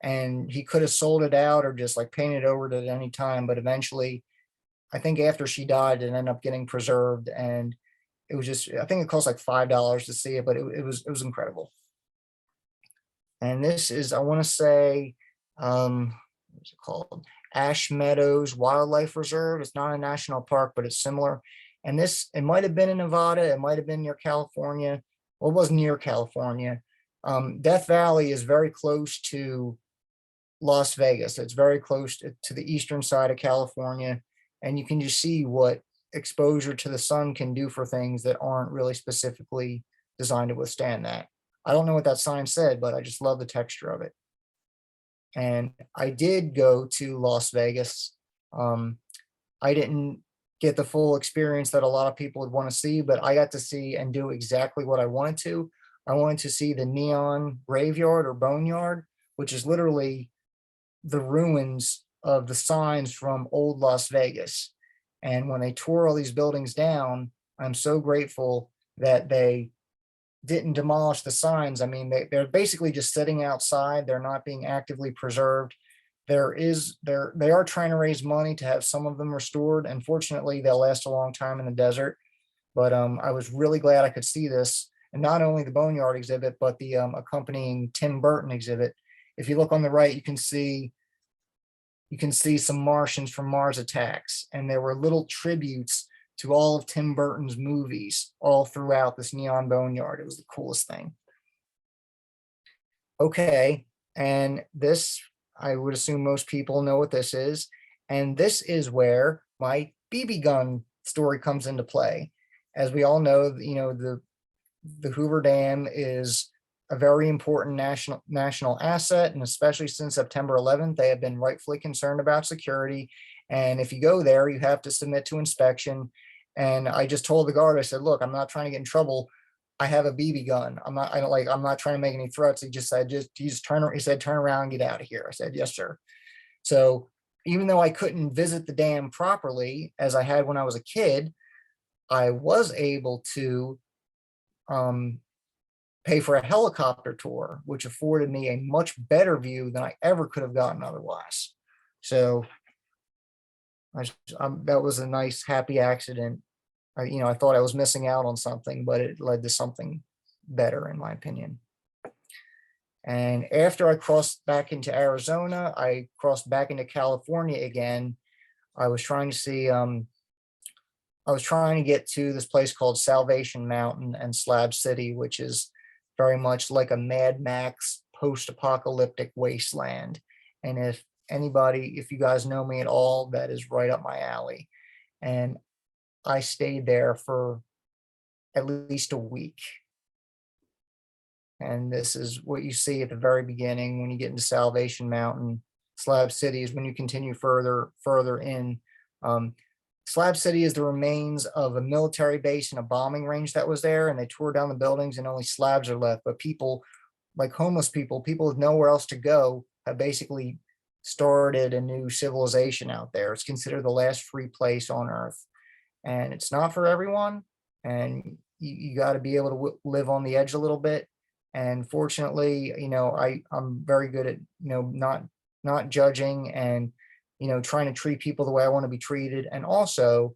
And he could have sold it out or just like painted over it at any time. But eventually, I think after she died, it ended up getting preserved. And it was I think it cost like $5 to see it, but it was incredible. And this is, I want to say, what's it called? Ash Meadows Wildlife Reserve. It's not a national park, but it's similar. And it might have been in Nevada. It might have been near California. Well, it was near California. Death Valley is very close to Las Vegas. It's very close to the eastern side of California. And you can just see what exposure to the sun can do for things that aren't really specifically designed to withstand that. I don't know what that sign said, but I just love the texture of it. And I did go to Las Vegas. I didn't get the full experience that a lot of people would want to see, but I got to see and do exactly what I wanted to. I wanted to see the neon graveyard or boneyard, which is literally the ruins of the signs from old Las Vegas. And when they tore all these buildings down, I'm so grateful that they didn't demolish the signs. I mean, they're basically just sitting outside. They're not being actively preserved. They are trying to raise money to have some of them restored. Unfortunately, they'll last a long time in the desert. But I was really glad I could see this, and not only the Boneyard exhibit, but the accompanying Tim Burton exhibit. If you look on the right, you can see some Martians from Mars Attacks, and there were little tributes to all of Tim Burton's movies all throughout this neon boneyard. It was the coolest thing. Okay, and this, I would assume most people know what this is. And this is where my BB gun story comes into play. As we all know, the Hoover Dam is a very important national asset, and especially since September 11th, they have been rightfully concerned about security. And if you go there, you have to submit to inspection. And I just told the guard, I said, look, I'm not trying to get in trouble. I have a BB gun. I'm not trying to make any threats. He said, turn around and get out of here. I said, yes, sir. So even though I couldn't visit the dam properly as I had when I was a kid, I was able to pay for a helicopter tour, which afforded me a much better view than I ever could have gotten otherwise. So That was a nice, happy accident. I thought I was missing out on something, but it led to something better, in my opinion. And after I crossed back into Arizona, I crossed back into California again. I was trying to see, I was trying to get to this place called Salvation Mountain and Slab City, which is very much like a Mad Max post-apocalyptic wasteland. And if you guys know me at all, that is right up my alley. And I stayed there for at least a week. And this is what you see at the very beginning when you get into Salvation Mountain. Slab City is when you continue further in. Slab City is the remains of a military base and a bombing range that was there, and they tore down the buildings and only slabs are left. But people, like homeless people with nowhere else to go, have basically started a new civilization out there. It's considered the last free place on earth. And it's not for everyone. And you got to be able to live on the edge a little bit. And fortunately, I'm very good at, not judging and, trying to treat people the way I want to be treated. And also,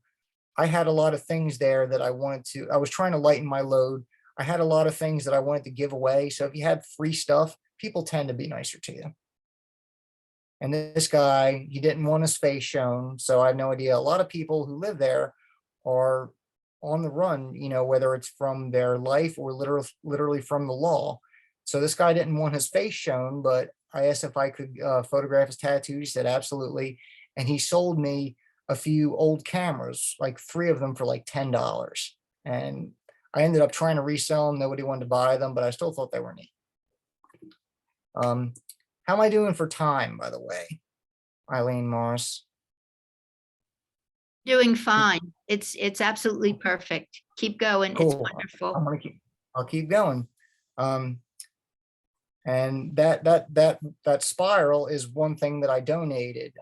I had a lot of things there that I was trying to lighten my load. I had a lot of things that I wanted to give away. So if you had free stuff, people tend to be nicer to you. And this guy, he didn't want his face shown. So I have no idea. A lot of people who live there are on the run, whether it's from their life or literally from the law. So this guy didn't want his face shown, but I asked if I could photograph his tattoo. He said absolutely. And he sold me a few old cameras, like 3 of them for like $10. And I ended up trying to resell them. Nobody wanted to buy them, but I still thought they were neat. How am I doing for time, by the way, Eileen Morris? Doing fine. It's absolutely perfect. Keep going. It's Cool. wonderful. I'll keep going. And that spiral is one thing that I donated.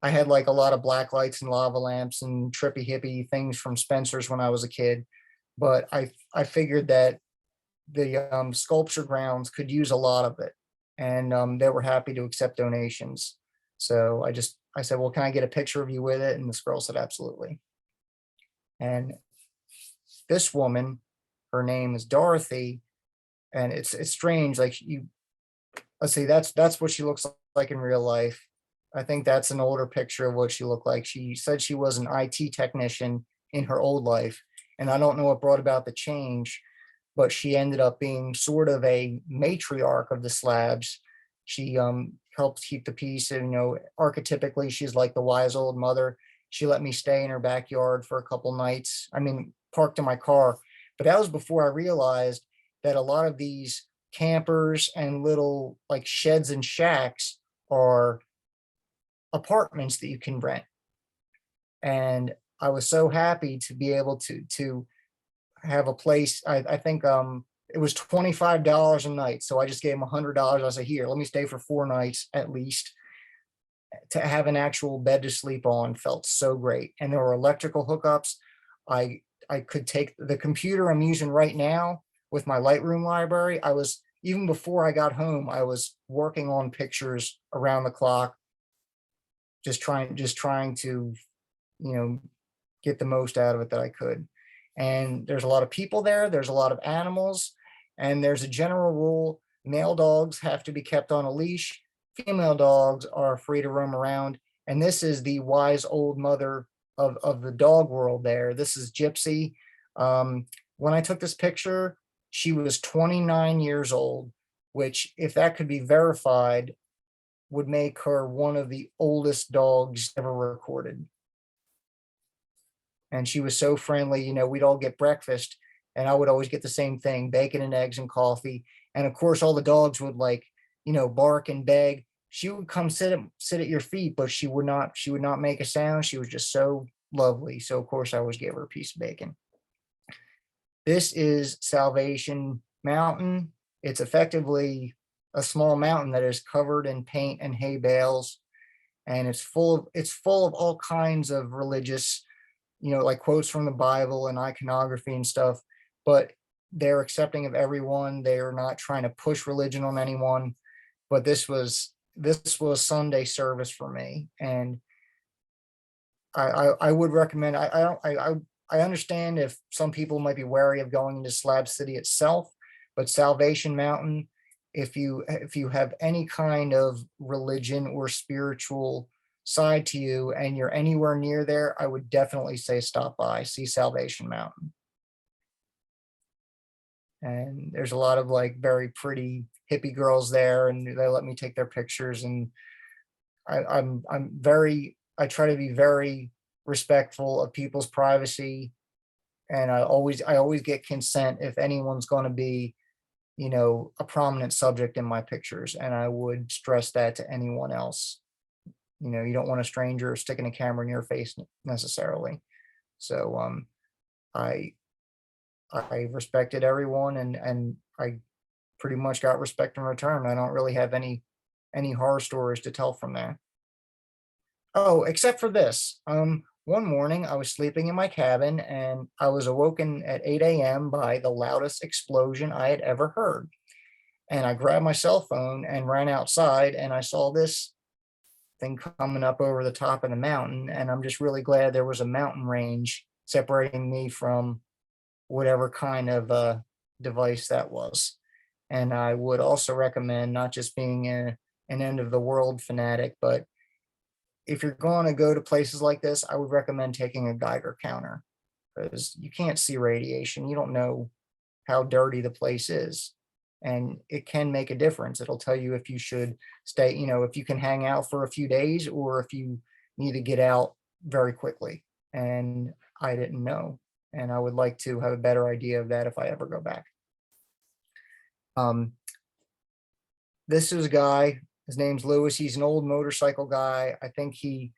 I had like a lot of black lights and lava lamps and trippy hippie things from Spencer's when I was a kid, but I figured that the sculpture grounds could use a lot of it, and they were happy to accept donations. So I said, well, can I get a picture of you with it? And this girl said, absolutely. And this woman, her name is Dorothy, and it's strange. Like let's see, that's what she looks like in real life. I think that's an older picture of what she looked like. She said she was an IT technician in her old life, and I don't know what brought about the change, but she ended up being sort of a matriarch of the slabs. She helped keep the peace, and archetypically she's like the wise old mother. She let me stay in her backyard for a couple nights. I mean, parked in my car. But that was before I realized that a lot of these campers and little like sheds and shacks are apartments that you can rent. And I was so happy to be able to have a place. I think it was $25 a night. So I just gave him $100. I said, here, let me stay for 4 nights at least. To have an actual bed to sleep on felt so great. And there were electrical hookups. I could take the computer I'm using right now with my Lightroom library. Even before I got home, I was working on pictures around the clock, just trying to, get the most out of it that I could. And there's a lot of people there. There's a lot of animals, and there's a general rule: male dogs have to be kept on a leash. Female dogs are free to roam around. And this is the wise old mother of the dog world there. This is Gypsy. When I took this picture, she was 29 years old, which, if that could be verified, would make her one of the oldest dogs ever recorded. And she was so friendly. We'd all get breakfast, and I would always get the same thing: bacon and eggs and coffee. And of course, all the dogs would bark and beg. She would come sit at your feet, but she would not make a sound. She was just so lovely. So of course I always gave her a piece of bacon. This is Salvation Mountain. It's effectively a small mountain that is covered in paint and hay bales. And it's full of all kinds of religious, like quotes from the Bible and iconography and stuff, but they're accepting of everyone. They are not trying to push religion on anyone. But this was Sunday service for me. And I would recommend, I don't, I understand if some people might be wary of going into Slab City itself, but Salvation Mountain, if you have any kind of religion or spiritual side to you and you're anywhere near there, I would definitely say stop by, see Salvation Mountain. And there's a lot of like very pretty hippie girls there, and they let me take their pictures, and I'm I try to be very respectful of people's privacy, and I always get consent if anyone's going to be, you know, a prominent subject in my pictures, and I would stress that to anyone else. You know, you don't want a stranger sticking a camera in your face necessarily. So I respected everyone, and I pretty much got respect in return. I don't really have any horror stories to tell from there. Oh, except for this. One morning I was sleeping in my cabin and I was awoken at 8 a.m. by the loudest explosion I had ever heard. And I grabbed my cell phone and ran outside, and I saw this thing coming up over the top of the mountain. And I'm just really glad there was a mountain range separating me from whatever kind of device that was. And I would also recommend not just being an end of the world fanatic, but if you're going to go to places like this, I would recommend taking a Geiger counter, because you can't see radiation. You don't know how dirty the place is. And it can make a difference. It'll tell you if you should stay, you know, if you can hang out for a few days or if you need to get out very quickly. And I didn't know. And I would like to have a better idea of that if I ever go back. This is a guy, his name's Lewis. He's an old motorcycle guy. I think he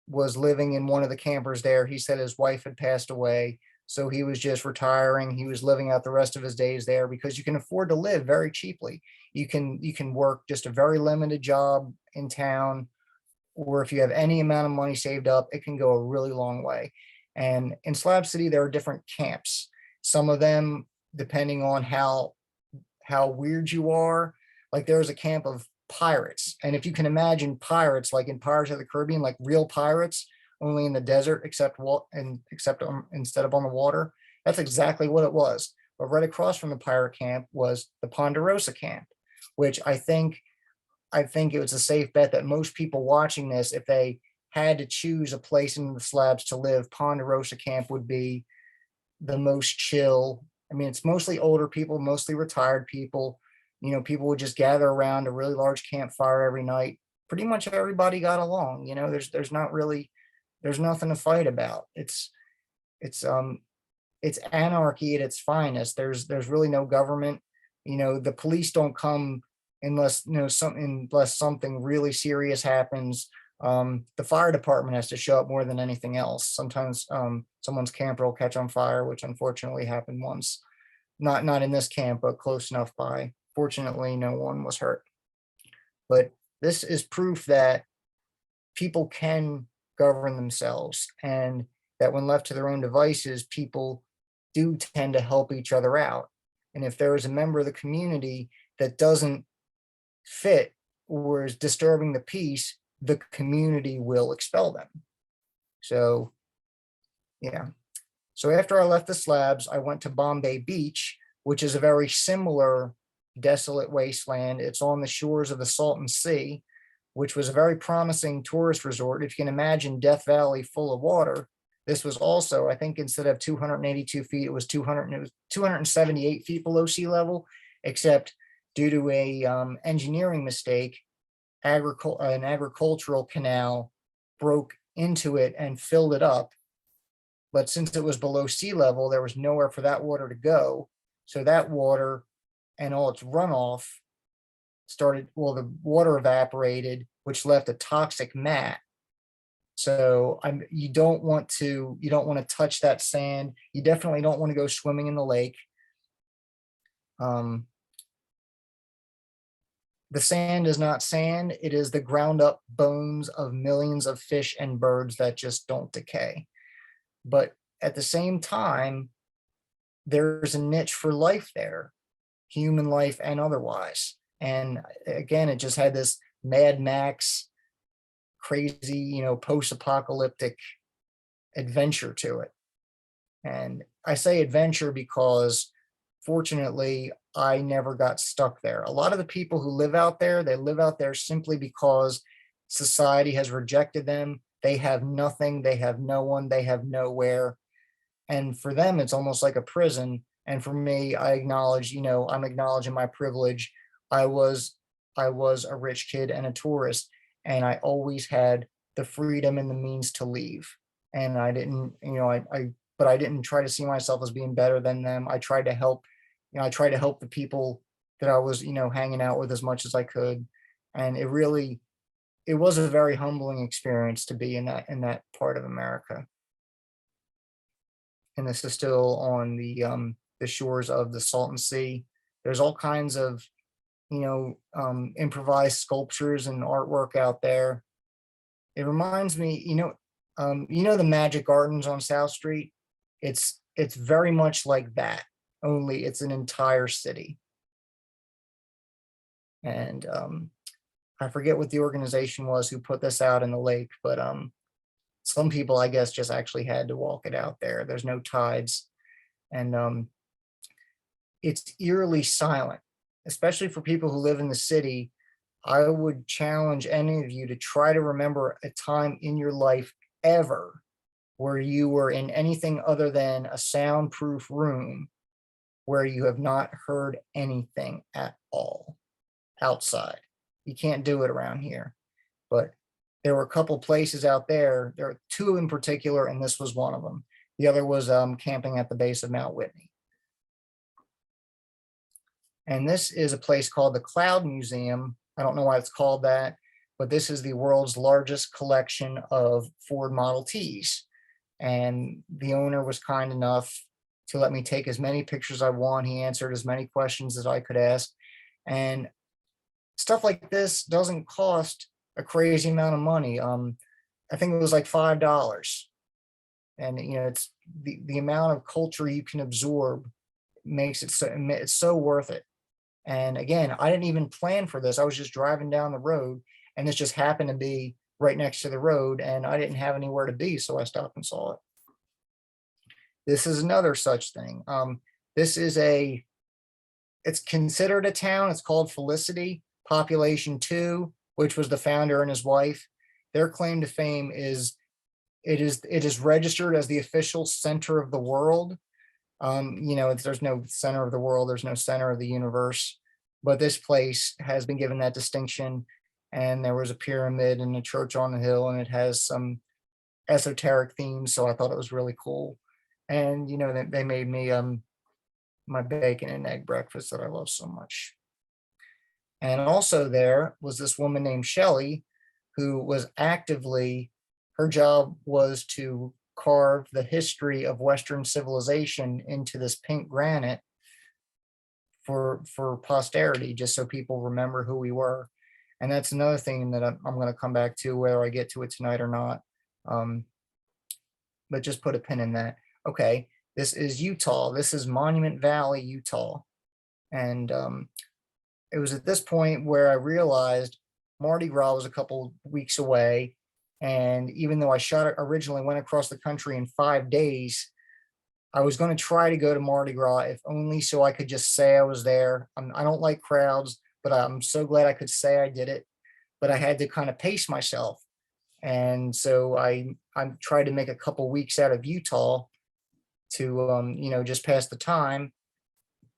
was living in one of the campers there. He said his wife had passed away, so he was just retiring. He was living out the rest of his days there because you can afford to live very cheaply. You can work just a very limited job in town, or if you have any amount of money saved up, it can go a really long way. And in Slab City, there are different camps. Some of them, depending on how weird you are, like there's a camp of pirates. And if you can imagine pirates, like in Pirates of the Caribbean, like real pirates, only in the desert, except instead of on the water, that's exactly what it was. But right across from the pirate camp was the Ponderosa camp, which I think it was a safe bet that most people watching this, if they had to choose a place in the slabs to live, Ponderosa camp would be the most chill. I mean, it's mostly older people, mostly retired people. You know, people would just gather around a really large campfire every night. Pretty much everybody got along. You know, there's nothing to fight about. It's anarchy at its finest. There's really no government. You know, the police don't come unless, you know, unless something really serious happens. The fire department has to show up more than anything else. Sometimes someone's camper will catch on fire, which unfortunately happened once. Not in this camp, but close enough by. Fortunately, no one was hurt. But this is proof that people can govern themselves, and that when left to their own devices, people do tend to help each other out. And if there is a member of the community that doesn't fit or is disturbing the peace, the community will expel them. So, yeah. So after I left the slabs, I went to Bombay Beach, which is a very similar desolate wasteland. It's on the shores of the Salton Sea, which was a very promising tourist resort. If you can imagine Death Valley full of water, this was also, I think, instead of 282 feet, it was 278 feet below sea level, except due to a engineering mistake, an agricultural canal broke into it and filled it up. But since it was below sea level, there was nowhere for that water to go. So that water and all its runoff the water evaporated, which left a toxic mat. So you don't want to touch that sand. You definitely don't want to go swimming in the lake. The sand is not sand. It is the ground up bones of millions of fish and birds that just don't decay. But at the same time, there's a niche for life there, human life and otherwise. And again, it just had this Mad Max crazy, post-apocalyptic adventure to it. And I say adventure because fortunately I never got stuck there. A lot of the people who live out there, they live out there simply because society has rejected them. They have nothing, they have no one, they have nowhere. And for them, it's almost like a prison. And for me, I acknowledge, I'm acknowledging my privilege. I was a rich kid and a tourist, and I always had the freedom and the means to leave. And I didn't, but I didn't try to see myself as being better than them. I tried to help, I tried to help the people that I was, hanging out with as much as I could. And it was a very humbling experience to be in that part of America. And this is still on the shores of the Salton Sea. There's all kinds of, improvised sculptures and artwork out there. It reminds me, the Magic Gardens on South Street. It's very much like that, only it's an entire city. And I forget what the organization was who put this out in the lake, but some people, I guess, just actually had to walk it out there. There's no tides, and it's eerily silent, especially for people who live in the city. I would challenge any of you to try to remember a time in your life ever where you were in anything other than a soundproof room where you have not heard anything at all outside. You can't do it around here, but there were a couple places out there. There are two in particular, and this was one of them. The other was camping at the base of Mount Whitney. And this is a place called the Cloud Museum. I don't know why it's called that, but this is the world's largest collection of Ford Model Ts. And the owner was kind enough to let me take as many pictures I want. He answered as many questions as I could ask. And stuff like this doesn't cost a crazy amount of money. I think it was like $5. And it's the amount of culture you can absorb makes it it's so worth it. And again, I didn't even plan for this. I was just driving down the road, and this just happened to be right next to the road, and I didn't have anywhere to be, so I stopped and saw it. This is another such thing. This is it's considered a town. It's called Felicity, population 2, which was the founder and his wife. Their claim to fame is it is registered as the official center of the world. There's no center of the world, there's no center of the universe, but this place has been given that distinction. And there was a pyramid and a church on the hill, and it has some esoteric themes, so I thought it was really cool. And they made me my bacon and egg breakfast that I love so much. And also there was this woman named Shelley, who was her job was to carve the history of Western civilization into this pink granite for posterity, just so people remember who we were. And that's another thing that I'm going to come back to, whether I get to it tonight or not. But just put a pin in that. Okay, this is Utah. This is Monument Valley, Utah. And it was at this point where I realized Mardi Gras was a couple weeks away. And even though I originally went across the country in 5 days, I was going to try to go to Mardi Gras, if only so I could just say I was there. I don't like crowds, but I'm so glad I could say I did it. But I had to kind of pace myself. And so I tried to make a couple weeks out of Utah to, just pass the time.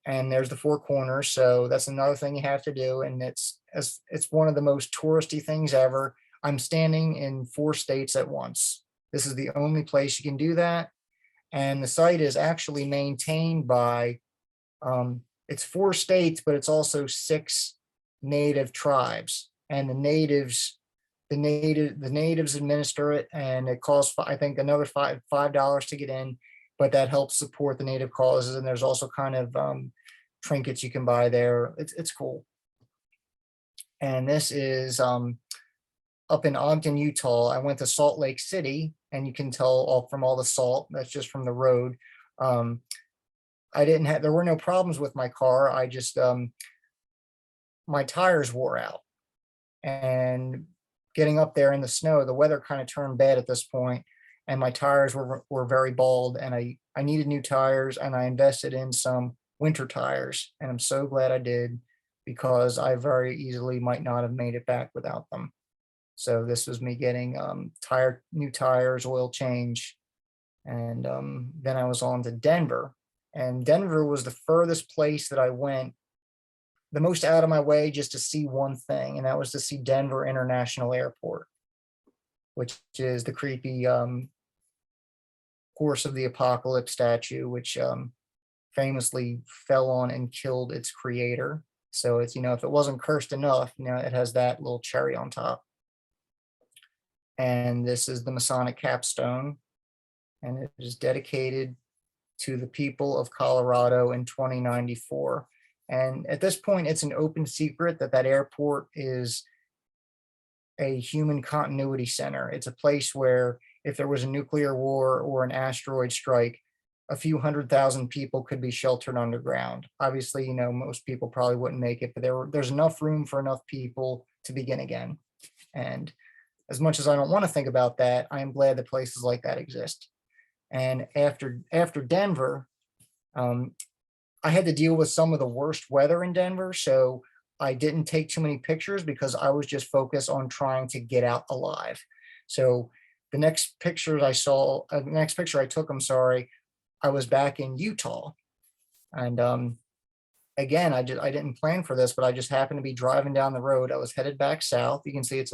And there's the Four Corners. So that's another thing you have to do. And it's one of the most touristy things ever. I'm standing in 4 states at once. This is the only place you can do that. And the site is actually maintained by, it's 4 states, but it's also 6 native tribes. And the natives administer it, and it costs, I think, another $5 to get in, but that helps support the native causes. And there's also kind of trinkets you can buy there. It's cool. And this is up in Ogden, Utah. I went to Salt Lake City, and you can tell from all the salt, that's just from the road. There were no problems with my car. I just, my tires wore out. And getting up there in the snow, the weather kind of turned bad at this point, and my tires were very bald, and I needed new tires, and I invested in some winter tires, and I'm so glad I did, because I very easily might not have made it back without them. So this was me getting new tires, oil change, and then I was on to Denver, and Denver was the furthest place that I went, the most out of my way, just to see one thing, and that was to see Denver International Airport, which is the creepy Horse of the Apocalypse statue, which famously fell on and killed its creator. So it's, if it wasn't cursed enough, it has that little cherry on top. And this is the Masonic capstone, and it is dedicated to the people of Colorado in 2094. And at this point, it's an open secret that that airport is a human continuity center. It's a place where if there was a nuclear war or an asteroid strike, a few 100,000 people could be sheltered underground. Obviously, most people probably wouldn't make it, but there's enough room for enough people to begin again. And as much as I don't want to think about that, I am glad that places like that exist. And after Denver, I had to deal with some of the worst weather in Denver, so I didn't take too many pictures because I was just focused on trying to get out alive. So the next picture I took, I was back in Utah, and again, I didn't plan for this, but I just happened to be driving down the road. I was headed back south. You can see it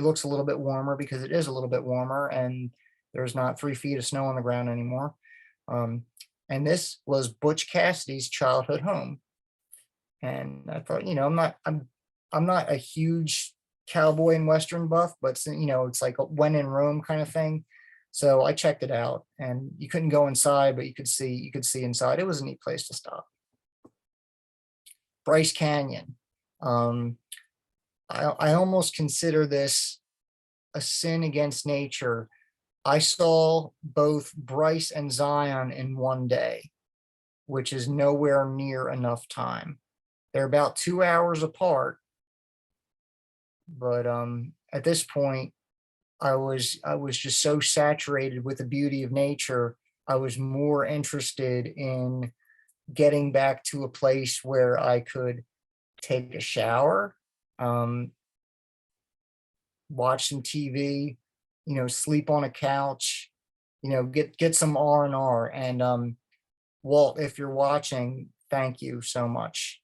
looks a little bit warmer because it is a little bit warmer, and there's not 3 feet of snow on the ground anymore. And this was Butch Cassidy's childhood home. And I thought, I'm not a huge cowboy and western buff, but it's like a when in Rome kind of thing. So I checked it out, and you couldn't go inside, but you could see inside. It was a neat place to stop. Bryce Canyon. I almost consider this a sin against nature. I saw both Bryce and Zion in one day, which is nowhere near enough time. They're about 2 hours apart, but at this point, I was just so saturated with the beauty of nature. I was more interested in getting back to a place where I could take a shower, watch some TV, sleep on a couch, get some R&R. And Walt, if you're watching, thank you so much.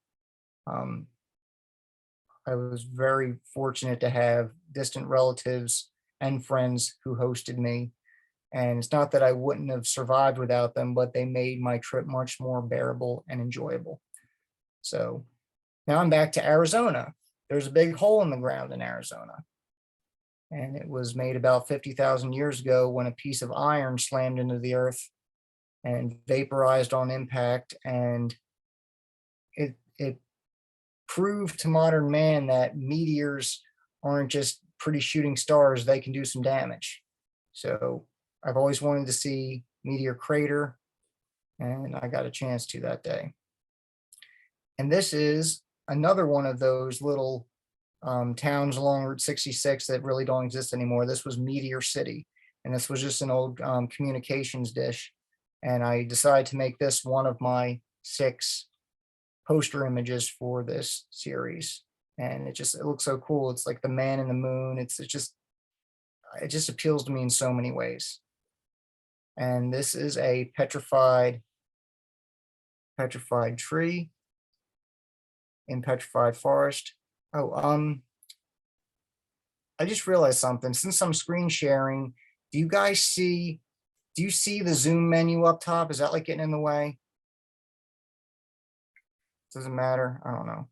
I was very fortunate to have distant relatives and friends who hosted me. And it's not that I wouldn't have survived without them, but they made my trip much more bearable and enjoyable. So now I'm back to Arizona. There's a big hole in the ground in Arizona. And it was made about 50,000 years ago when a piece of iron slammed into the earth and vaporized on impact. And it proved to modern man that meteors aren't just pretty shooting stars, they can do some damage. So I've always wanted to see Meteor Crater, and I got a chance to that day. And this is another one of those little towns along Route 66 that really don't exist anymore. This was Meteor City, and this was just an old communications dish. And I decided to make this one of my 6 poster images for this series. And it looks so cool. It's like the man in the moon. It just appeals to me in so many ways. And this is a petrified tree in petrified forest. Oh, I just realized something. Since I'm screen sharing, do you see the Zoom menu up top? Is that like getting in the way? Doesn't matter. I don't know.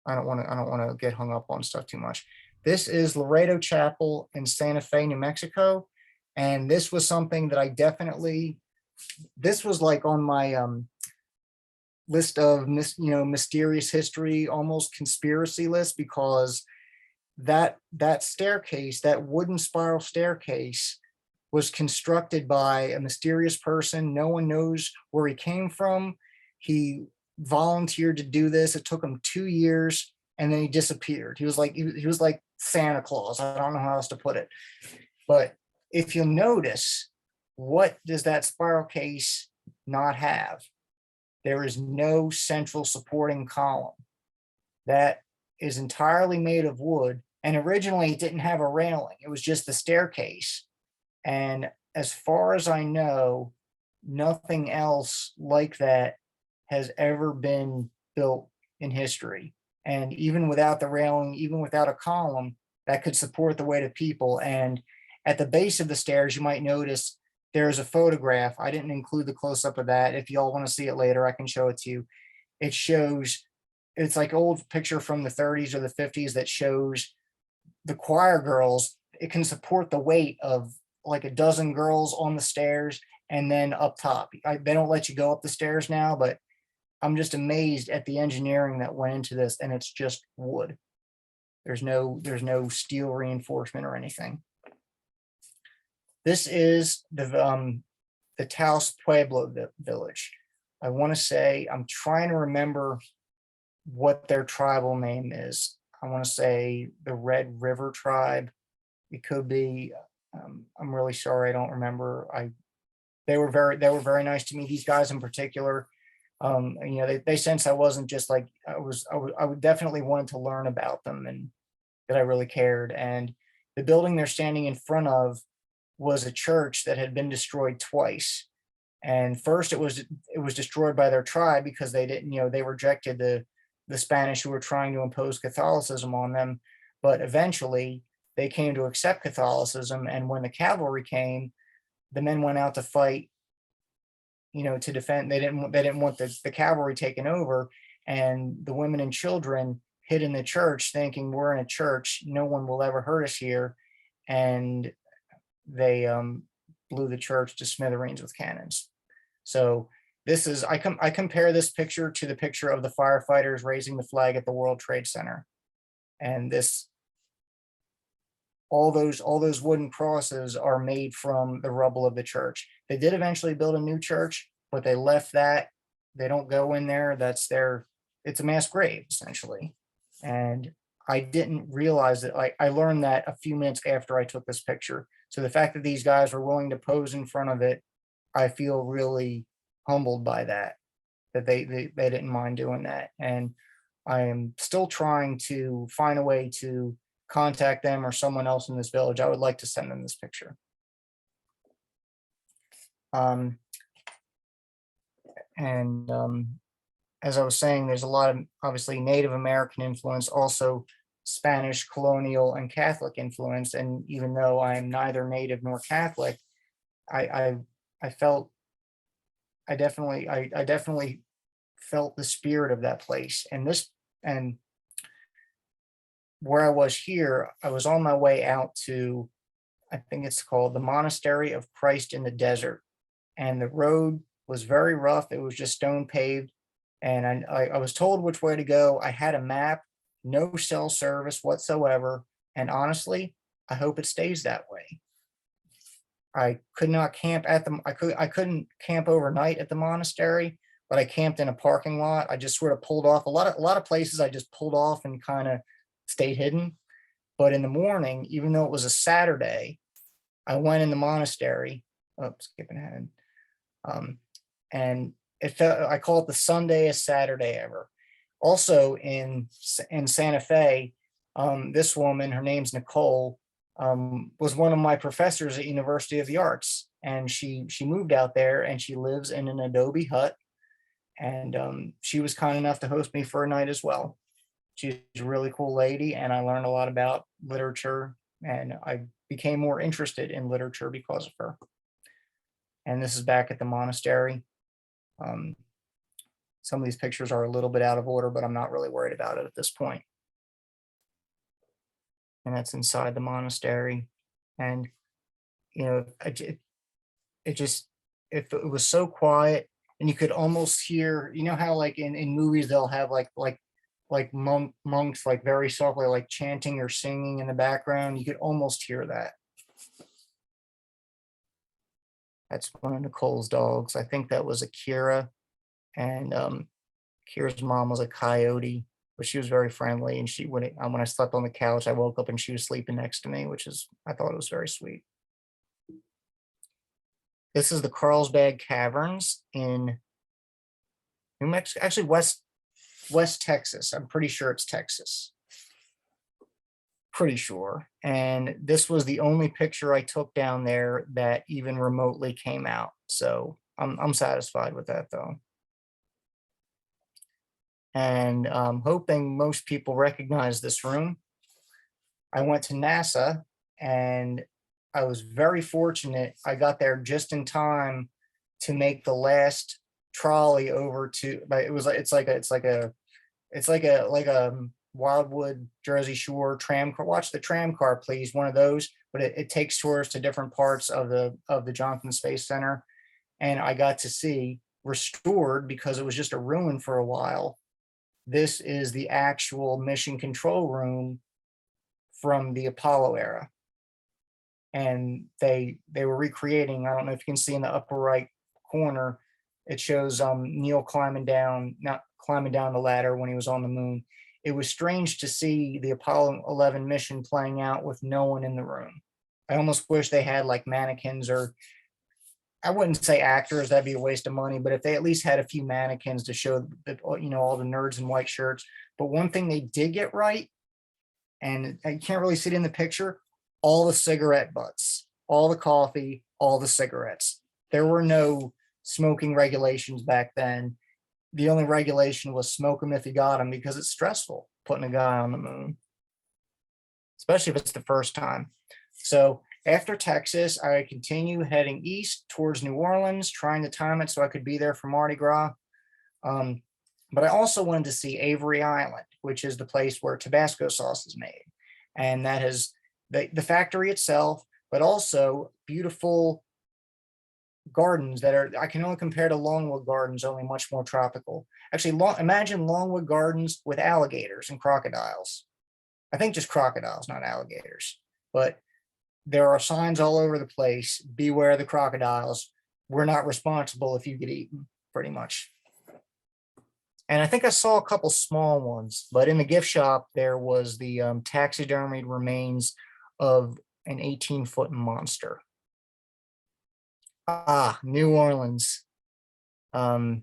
I don't want to get hung up on stuff too much. This is Laredo Chapel in Santa Fe, New Mexico. And this was something that this was like on my list of mysterious history, almost conspiracy list, because that staircase, that wooden spiral staircase, was constructed by a mysterious person. No one knows where he came from. He volunteered to do this. It took him 2 years. and then he disappeared. He was like Santa Claus. I don't know how else to put it. But if you'll notice, what does that spiral case not have? There is no central supporting column. That is entirely made of wood. And originally it didn't have a railing. It was just the staircase. And as far as I know, nothing else like that has ever been built in history. And even without the railing, even without a column that could support the weight of people. And at the base of the stairs, you might notice there's a photograph. I didn't include the close up of that. If y'all want to see it later, I can show it to you. It shows, it's like old picture from the 30s or the 50s that shows the choir girls. It can support the weight of like a dozen girls on the stairs and then up top. They don't let you go up the stairs now, but I'm just amazed at the engineering that went into this, and it's just wood. There's no steel reinforcement or anything. This is the Taos Pueblo village. I want to say, I'm trying to remember what their tribal name is. I want to say the Red River tribe. It could be. I'm really sorry, I don't remember. They were very nice to me. These guys in particular. You know, they sense I wasn't just like I would definitely wanted to learn about them and that I really cared. And the building they're standing in front of was a church that had been destroyed twice. And first it was destroyed by their tribe because they didn't, you know, they rejected the Spanish who were trying to impose Catholicism on them. But eventually they came to accept Catholicism. And when the cavalry came, the men went out to fight, you know, to defend. They didn't want the cavalry taken over. And the women and children hid in the church thinking, we're in a church, no one will ever hurt us here. And they blew the church to smithereens with cannons. So this is, I compare this picture to the picture of the firefighters raising the flag at the World Trade Center. And this, all those wooden crosses are made from the rubble of the church. They did eventually build a new church, but they left that. They don't go in there. That's it's a mass grave essentially. And I didn't realize that. I learned that a few minutes after I took this picture. So the fact that these guys were willing to pose in front of it, I feel really humbled by that they didn't mind doing that. And I am still trying to find a way to contact them or someone else in this village. I would like to send them this picture. As I was saying, there's a lot of obviously Native American influence, also Spanish, colonial, and Catholic influence. And even though I am neither Native nor Catholic, I definitely felt the spirit of that place. And where I was here, I was on my way out to, I think it's called the Monastery of Christ in the Desert. And the road was very rough. It was just stone paved. And I was told which way to go. I had a map, no cell service whatsoever. And honestly, I hope it stays that way. I could not camp at I couldn't camp overnight at the monastery, but I camped in a parking lot. I just sort of pulled off a lot of places. I just pulled off and kind of stayed hidden. But in the morning, even though it was a Saturday, I went in the monastery. Oh, skipping ahead. And it felt, I call it the Sunday Saturday ever. Also in Santa Fe, this woman, her name's Nicole, was one of my professors at University of the Arts, and she moved out there and she lives in an adobe hut. And she was kind enough to host me for a night as well. She's a really cool lady, and I learned a lot about literature, and I became more interested in literature because of her. And this is back at the monastery. Some of these pictures are a little bit out of order, but I'm not really worried about it at this point. And that's inside the monastery. And, you know, it was so quiet, and you could almost hear, you know how like in movies, they'll have like monks, like very softly, like chanting or singing in the background. You could almost hear that. That's one of Nicole's dogs. I think that was Akira. And Kira's mom was a coyote, but she was very friendly. And when I slept on the couch, I woke up and she was sleeping next to me, I thought it was very sweet. This is the Carlsbad Caverns in New Mexico, actually West Texas. I'm pretty sure it's Texas. Pretty sure. And this was the only picture I took down there that even remotely came out. So I'm satisfied with that though. And I'm hoping most people recognize this room. I went to NASA and I was very fortunate. I got there just in time to make the last trolley over to, but it's like a Wildwood Jersey Shore tram car. Watch the tram car, please. One of those, but it takes tours to different parts of the Johnson Space Center. And I got to see restored, because it was just a ruin for a while. This is the actual mission control room from the Apollo era. And they were recreating, I don't know if you can see in the upper right corner, it shows Neil not climbing down the ladder when he was on the moon. It was strange to see the Apollo 11 mission playing out with no one in the room. I almost wish they had like mannequins, or I wouldn't say actors, that'd be a waste of money, but if they at least had a few mannequins to show that, all the nerds in white shirts. But one thing they did get right, and I can't really see it in the picture, all the cigarette butts, all the coffee, all the cigarettes. There were no smoking regulations back then. The only regulation was smoke them if you got them, because it's stressful putting a guy on the moon, especially if it's the first time. So after Texas, I continue heading east towards New Orleans, trying to time it so I could be there for Mardi Gras. But I also wanted to see Avery Island, which is the place where Tabasco sauce is made. And that is the factory itself, but also beautiful gardens that I can only compare to Longwood Gardens, only much more tropical. Actually, imagine Longwood Gardens with alligators and crocodiles. I think just crocodiles, not alligators. But there are signs all over the place: beware the crocodiles. We're not responsible if you get eaten, pretty much. And I think I saw a couple small ones, but in the gift shop, there was the taxidermied remains of an 18-foot monster. New Orleans. I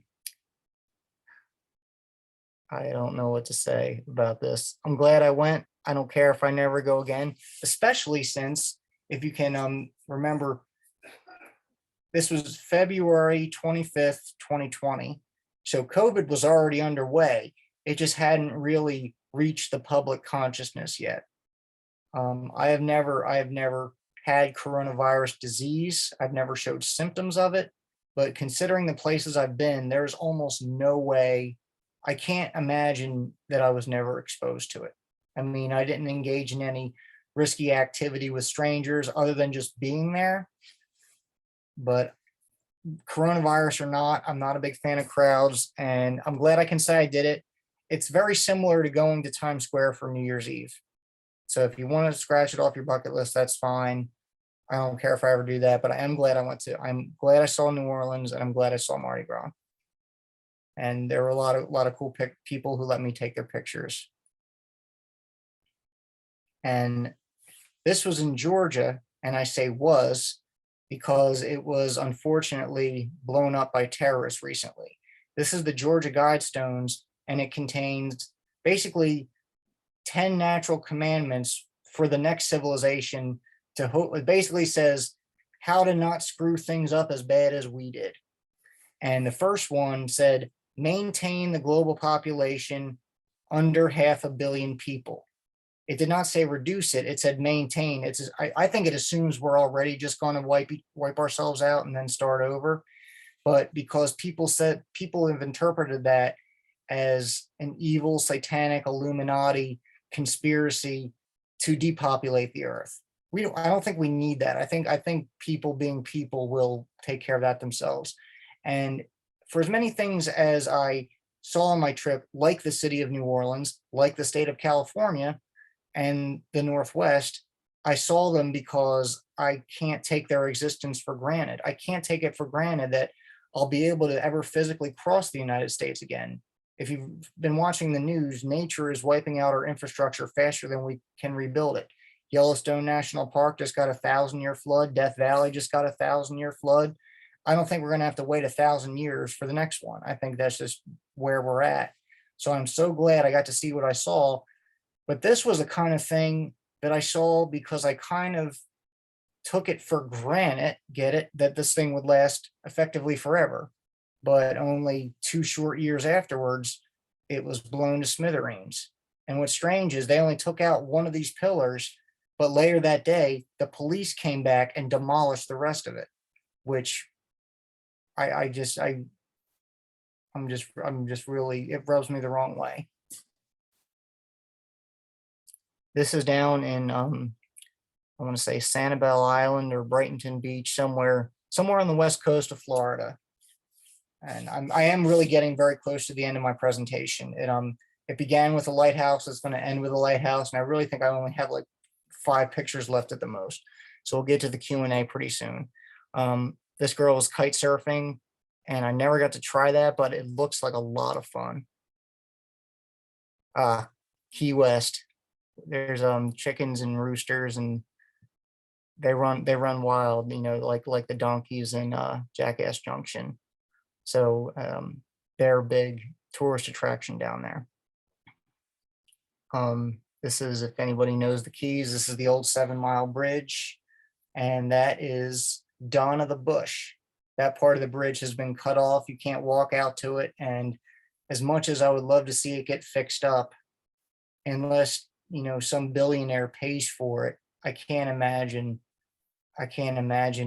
don't know what to say about this. I'm glad I went. I don't care if I never go again, especially since, if you can remember, this was February 25th, 2020. So COVID was already underway. It just hadn't really reached the public consciousness yet. I have never had coronavirus disease. I've never showed symptoms of it, but considering the places I've been, there's almost no way. I can't imagine that I was never exposed to it. I mean, I didn't engage in any risky activity with strangers other than just being there. But coronavirus or not, I'm not a big fan of crowds, and I'm glad I can say I did it. It's very similar to going to Times Square for New Year's Eve. So if you want to scratch it off your bucket list, that's fine. I don't care if I ever do that, but I'm glad I saw New Orleans, and I'm glad I saw Mardi Gras. And there were a lot of cool people who let me take their pictures. And this was in Georgia, and I say was because it was unfortunately blown up by terrorists recently. This is the Georgia Guidestones, and it contains basically 10 natural commandments for the next civilization it basically says how to not screw things up as bad as we did. And the first one said, maintain the global population under 500 million people. It did not say reduce it. It said maintain. I think it assumes we're already just going to wipe ourselves out and then start over. But because people have interpreted that as an evil, satanic, Illuminati conspiracy to depopulate the earth. I don't think we need that. I think people being people will take care of that themselves. And for as many things as I saw on my trip, like the city of New Orleans, like the state of California and the Northwest, I saw them because I can't take their existence for granted. I can't take it for granted that I'll be able to ever physically cross the United States again. if you've been watching the news, nature is wiping out our infrastructure faster than we can rebuild it. Yellowstone National Park just got a 1,000-year flood. Death Valley just got a 1,000-year flood. I don't think we're going to have to wait 1,000 years for the next one. I think that's just where we're at. So I'm so glad I got to see what I saw. But this was the kind of thing that I saw because I kind of took it for granted, get it, that this thing would last effectively forever. But only 2 short years afterwards, it was blown to smithereens. And what's strange is they only took out one of these pillars, but later that day, the police came back and demolished the rest of it, which I'm just really, it rubs me the wrong way. This is down in, I want to say Sanibel Island or Brighton Beach, somewhere on the west coast of Florida. And I am really getting very close to the end of my presentation. It began with a lighthouse. It's going to end with a lighthouse. And I really think I only have like 5 pictures left at the most. So we'll get to the Q&A pretty soon. This girl was kite surfing and I never got to try that, but it looks like a lot of fun. Key West, there's chickens and roosters and they run wild, you know, like the donkeys in Jackass Junction. So they're a big tourist attraction down there. This is, if anybody knows the Keys, this is the old 7 Mile Bridge, and that is Dawn of the Bush. That part of the bridge has been cut off. You can't walk out to it. And as much as I would love to see it get fixed up, unless, you know, some billionaire pays for it, I can't imagine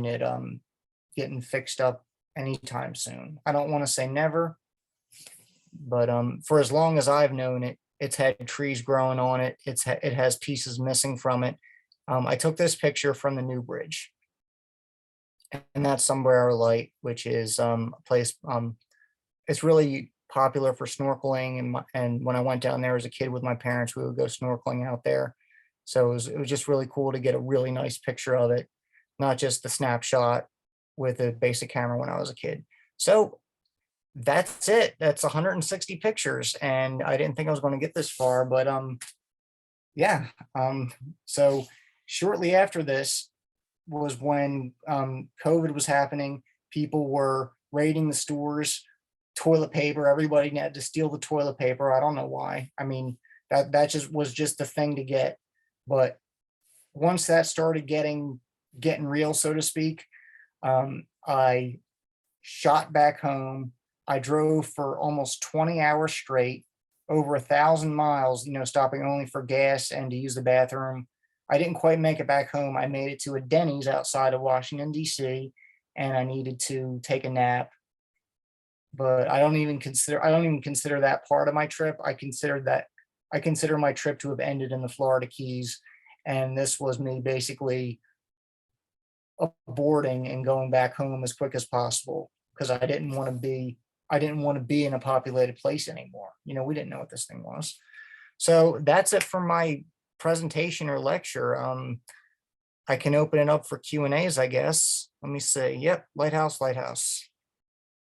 it getting fixed up anytime soon. I don't want to say never, but for as long as I've known it, it's had trees growing on it. It has pieces missing from it. I took this picture from the new bridge, and that's Sombrero Light, which is a place. It's really popular for snorkeling, and when I went down there as a kid with my parents, we would go snorkeling out there. So it was just really cool to get a really nice picture of it, not just the snapshot with a basic camera when I was a kid. So that's it. That's 160 pictures, and I didn't think I was going to get this far, but yeah. So shortly after this was when COVID was happening. People were raiding the stores, toilet paper. Everybody had to steal the toilet paper. I don't know why. I mean, that just was just the thing to get. But once that started getting real, so to speak, I shot back home. I drove for almost 20 hours straight, over 1,000 miles, you know, stopping only for gas and to use the bathroom. I didn't quite make it back home. I made it to a Denny's outside of Washington, D.C., and I needed to take a nap. But I don't even consider that part of my trip. I consider my trip to have ended in the Florida Keys. And this was me basically aborting and going back home as quick as possible, because I didn't want to be in a populated place anymore. You know, we didn't know what this thing was. So that's it for my presentation or lecture. I can open it up for Q&As, I guess. Let me see. Yep, lighthouse.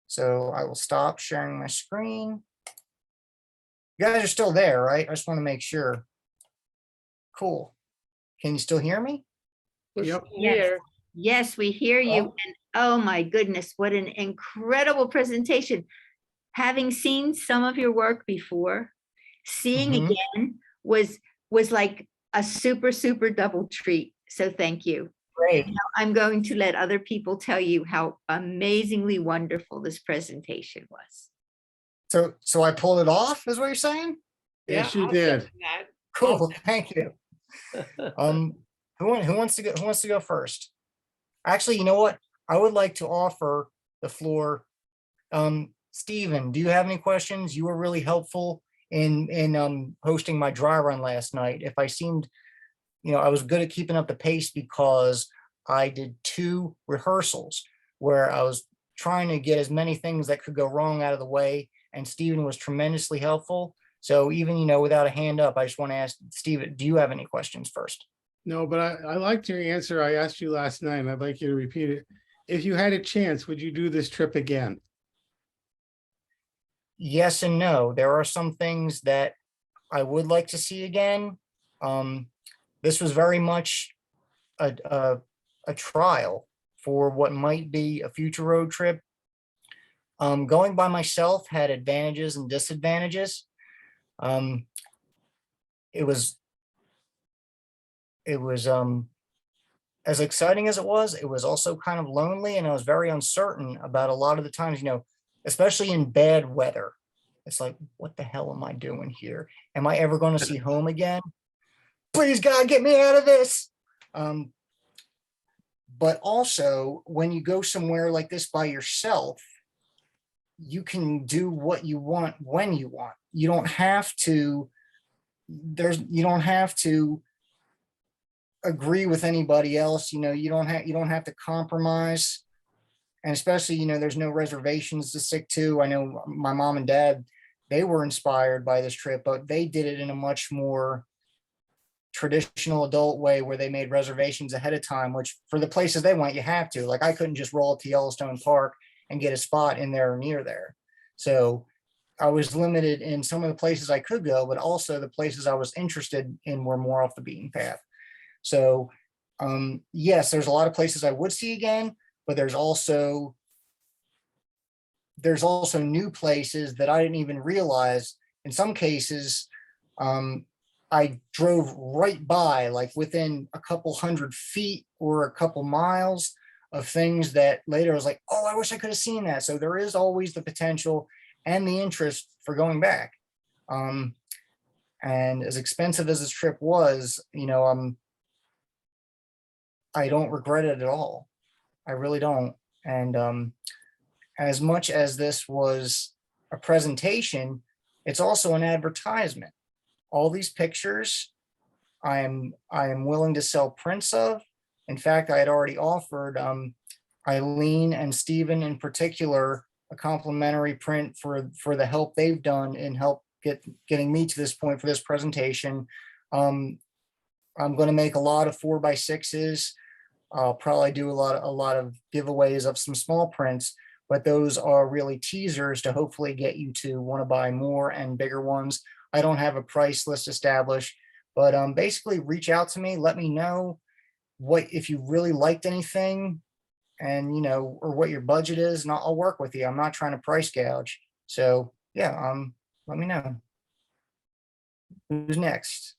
So I will stop sharing my screen. You guys are still there, right? I just want to make sure. Cool. Can you still hear me? Yep. Yes. Yes, we hear you. Oh. And oh my goodness, what an incredible presentation. Having seen some of your work before, seeing Mhm. again was like a super double treat. So thank you. Great. Now I'm going to let other people tell you how amazingly wonderful this presentation was. So I pulled it off, is what you're saying? Yes, you I'll did. second that. Cool. Thank you. Who wants to go first? Actually, you know what? I would like to offer the floor. Stephen, do you have any questions? You were really helpful in hosting my dry run last night. If I seemed, you know, I was good at keeping up the pace because I did 2 rehearsals where I was trying to get as many things that could go wrong out of the way, and Stephen was tremendously helpful. So even, you know, without a hand up, I just want to ask Stephen, do you have any questions first? No, but I liked your answer. I asked you last night, and I'd like you to repeat it. If you had a chance, would you do this trip again? yes and no. There are some things that I would like to see again. This was very much a trial for what might be a future road trip. Going by myself had advantages and disadvantages. Um, it was as exciting as it was also kind of lonely, and I was very uncertain about a lot of the times, especially in bad weather. It's like, what the hell am I doing here? Am I ever going to see home again? Please, God, get me out of this. But also, when you go somewhere like this by yourself, you can do what you want when you want. You don't have to, you don't have to agree with anybody else. You don't have to compromise. And especially, there's no reservations to stick to. I know my mom and dad, they were inspired by this trip, but they did it in a much more traditional adult way where they made reservations ahead of time, which for the places they went, you have to. Like, I couldn't just roll up to Yellowstone Park and get a spot in there or near there. So I was limited in some of the places I could go, but also the places I was interested in were more off the beaten path. So yes, there's a lot of places I would see again, but there's also new places that I didn't even realize. In some cases, I drove right by, like within a couple 100 feet or a couple miles of things that later I was like, oh, I wish I could have seen that. So there is always the potential and the interest for going back. And as expensive as this trip was, I don't regret it at all. I really don't. And as much as this was a presentation, it's also an advertisement. All these pictures, I am willing to sell prints of. In fact, I had already offered Eileen and Stephen in particular a complimentary print for the help they've done in getting me to this point for this presentation. I'm going to make a lot of 4x6s. I'll probably do a lot of giveaways of some small prints, but those are really teasers to hopefully get you to want to buy more and bigger ones. I don't have a price list established, but basically reach out to me, let me know if you really liked anything, and or what your budget is, and I'll work with you. I'm not trying to price gouge. So yeah, let me know. Who's next?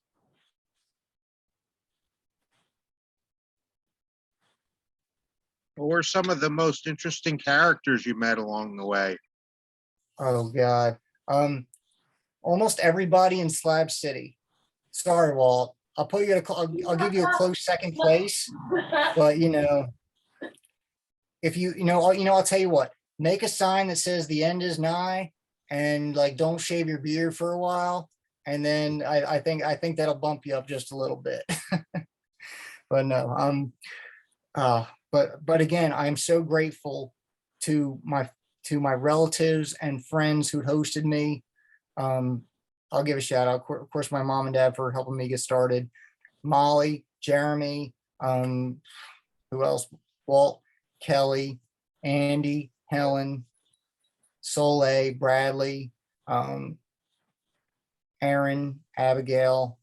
What were some of the most interesting characters you met along the way? Oh God. Almost everybody in Slab City. Sorry, Walt. I'll put you I'll give you a close second place, but if I'll tell you what, make a sign that says the end is nigh, and like, don't shave your beard for a while. And then I think that'll bump you up just a little bit. But no, but again, I'm so grateful to my relatives and friends who hosted me. I'll give a shout out, of course, my mom and dad for helping me get started. Molly, Jeremy, who else? Walt, Kelly, Andy, Helen, Soleil, Bradley, Aaron, Abigail,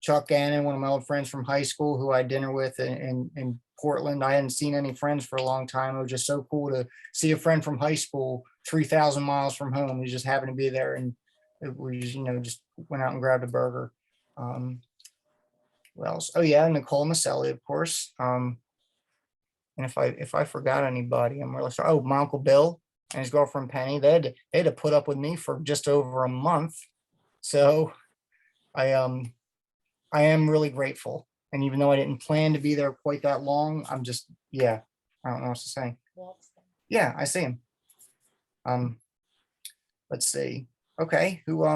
Chuck Gannon, one of my old friends from high school who I had dinner with in Portland. I hadn't seen any friends for a long time. It was just so cool to see a friend from high school 3,000 miles from home. He just happened to be there, and we just went out and grabbed a burger. What else? Oh yeah, Nicole Maselli, of course. And if I forgot anybody, I'm really sorry. Oh, my Uncle Bill and his girlfriend Penny. They had to put up with me for just over a month. So I am really grateful. And even though I didn't plan to be there quite that long, I don't know what to say. Yeah, I see him. Let's see. Okay, who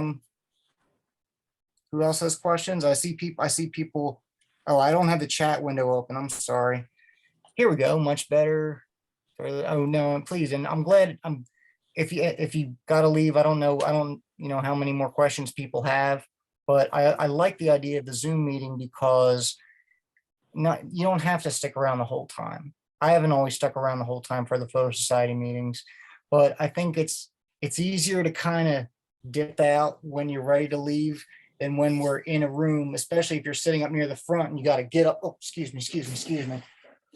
else has questions? I see people. Oh, I don't have the chat window open. I'm sorry. Here we go. Much better. Oh no, please. And I'm glad if you gotta leave, I don't know how many more questions people have, but I like the idea of the Zoom meeting because you don't have to stick around the whole time. I haven't always stuck around the whole time for the Photo Society meetings, but I think it's it's easier to kind of dip out when you're ready to leave than when we're in a room, especially if you're sitting up near the front and you got to get up. Oh, excuse me.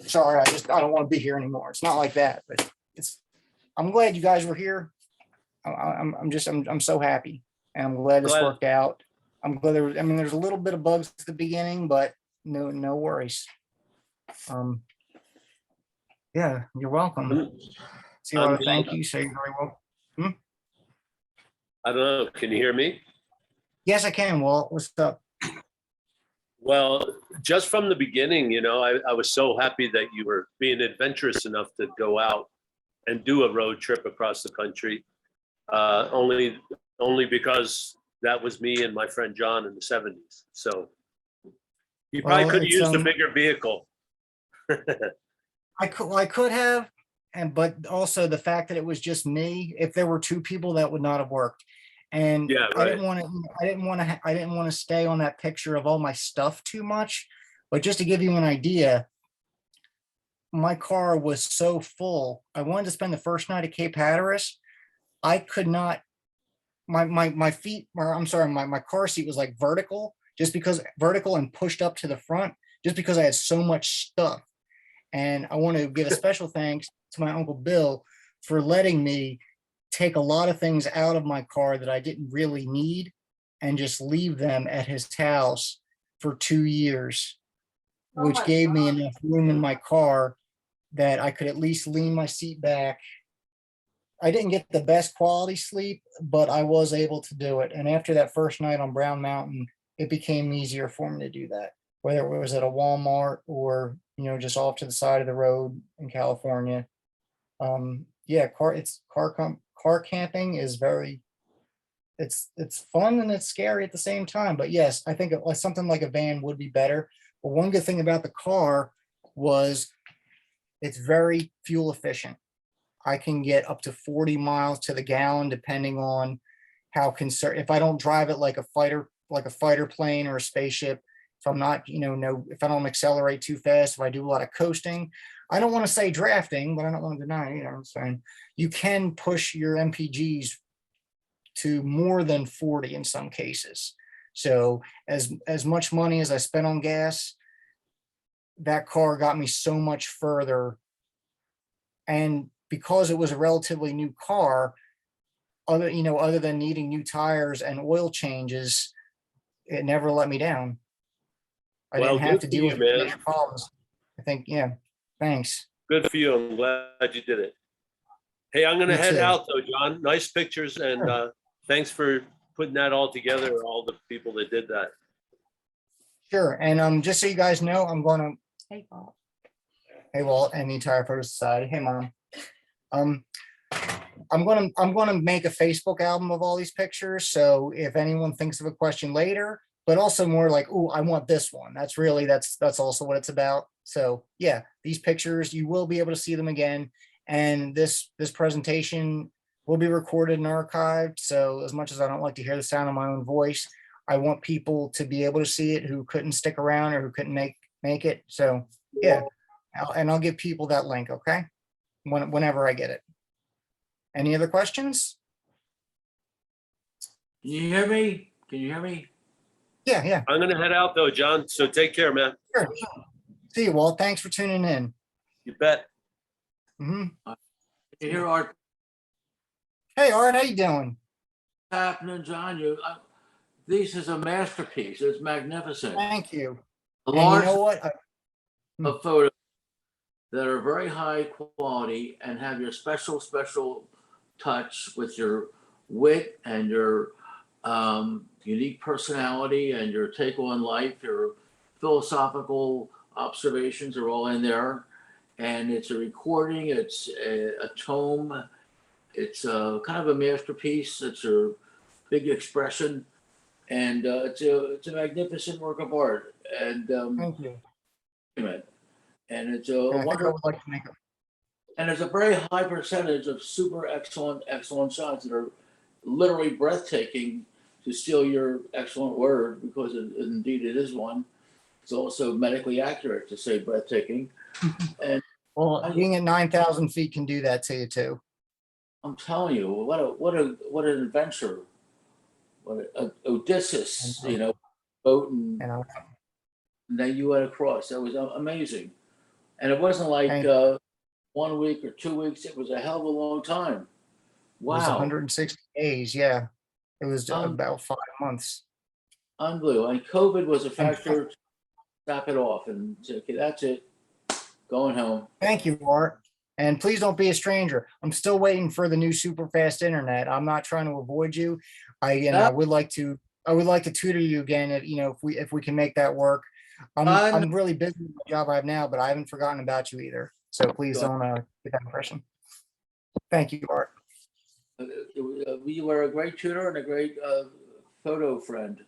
Sorry, I don't want to be here anymore. It's not like that, but I'm glad you guys were here. I'm so happy, and I'm glad this Glad- worked out. I'm glad there's a little bit of bugs at the beginning, but no worries. Yeah, you're welcome. See, I'm thank glad- you. So you're very welcome. I don't know. Can you hear me? Yes, I can. Walt, what's up? Well, just from the beginning, I was so happy that you were being adventurous enough to go out and do a road trip across the country. Only because that was me and my friend John in the 70s. So you probably Well, could have it's, used a bigger vehicle. I could have, but also the fact that it was just me. If there were two people, that would not have worked. And Yeah, I right. didn't want to stay on that picture of all my stuff too much. But just to give you an idea, my car was so full. I wanted to spend the first night at Cape Hatteras. I could not. My feet, or I'm sorry, my car seat was like vertical and pushed up to the front, just because I had so much stuff. And I want to give a special thanks to my Uncle Bill for letting me take a lot of things out of my car that I didn't really need and just leave them at his house for 2 years, which gave me enough room in my car that I could at least lean my seat back. I didn't get the best quality sleep, but I was able to do it. And after that first night on Brown Mountain, it became easier for me to do that, whether it was at a Walmart or, just off to the side of the road in California. Yeah, car camping is it's fun and it's scary at the same time. But yes, I think something like a van would be better. But one good thing about the car was it's very fuel efficient. I can get up to 40 miles to the gallon, depending on how concerned, if I don't drive it like a fighter plane or a spaceship, if I'm not, if I don't accelerate too fast, if I do a lot of coasting, I don't want to say drafting, but I don't want to deny, I'm saying you can push your MPGs to more than 40 in some cases. So as much money as I spent on gas, that car got me so much further. And because it was a relatively new car, other than needing new tires and oil changes, it never let me down. I Well, didn't have good to for deal you, with man. major problems. I think, yeah, thanks. Good for you. I'm glad you did it. Hey, I'm going to You head too. out though, John. Nice pictures. And Sure. thanks for putting that all together, all the people that did that. Sure. And just so you guys know, I'm going to, Hey, Paul. hey, Walt, and the entire Photo Society. Hey, Mom. I'm gonna make a Facebook album of all these pictures. So if anyone thinks of a question later, but also more like, oh, I want this one. That's also what it's about. So yeah, these pictures, you will be able to see them again. And this presentation will be recorded and archived. So as much as I don't like to hear the sound of my own voice, I want people to be able to see it who couldn't stick around or who couldn't make it. So yeah, I'll give people that link, okay? Whenever I get it. Any other questions? Can you hear me? Can you hear me? Yeah. I'm going to head out though, John. So take care, man. Sure. See you, Walt. Thanks for tuning in. You bet. Can you hear Art Hey, Art, how you doing? happening, John? This is a masterpiece. It's magnificent. Thank you. A And you large know what? of photos that are very high quality and have your special touch with your wit and your unique personality and your take on life. Your philosophical observations are all in there, and it's a recording. It's a tome. It's kind of a masterpiece. It's a big expression, and it's a magnificent work of art. And Thank you. and it's Yeah, a I think I wonderful. would like to make it. And there's a very high percentage of super excellent shots that are literally breathtaking, to steal your excellent word, because indeed it is one. It's also medically accurate to say breathtaking. And Well, being at 9,000 feet can do that to you too. I'm telling you, what an adventure. Odysseus, I know. boat and And I then you went across. That was amazing. And it wasn't like thank, 1 week or 2 weeks. It was a hell of a long time. it was Wow. 160 days. Yeah. It was Um, about 5 months. Unbelievable. And COVID was a And factor to stop it off and say, okay, that's it. Going home. thank you, Art. And please don't be a stranger. I'm still waiting for the new super fast internet. I'm not trying to avoid you. I would like to, tutor you again if we can make that work. I'm really busy with the job I have now, but I haven't forgotten about you either. So please don't get that impression. Thank you, Art. You were a great tutor and a great photo friend.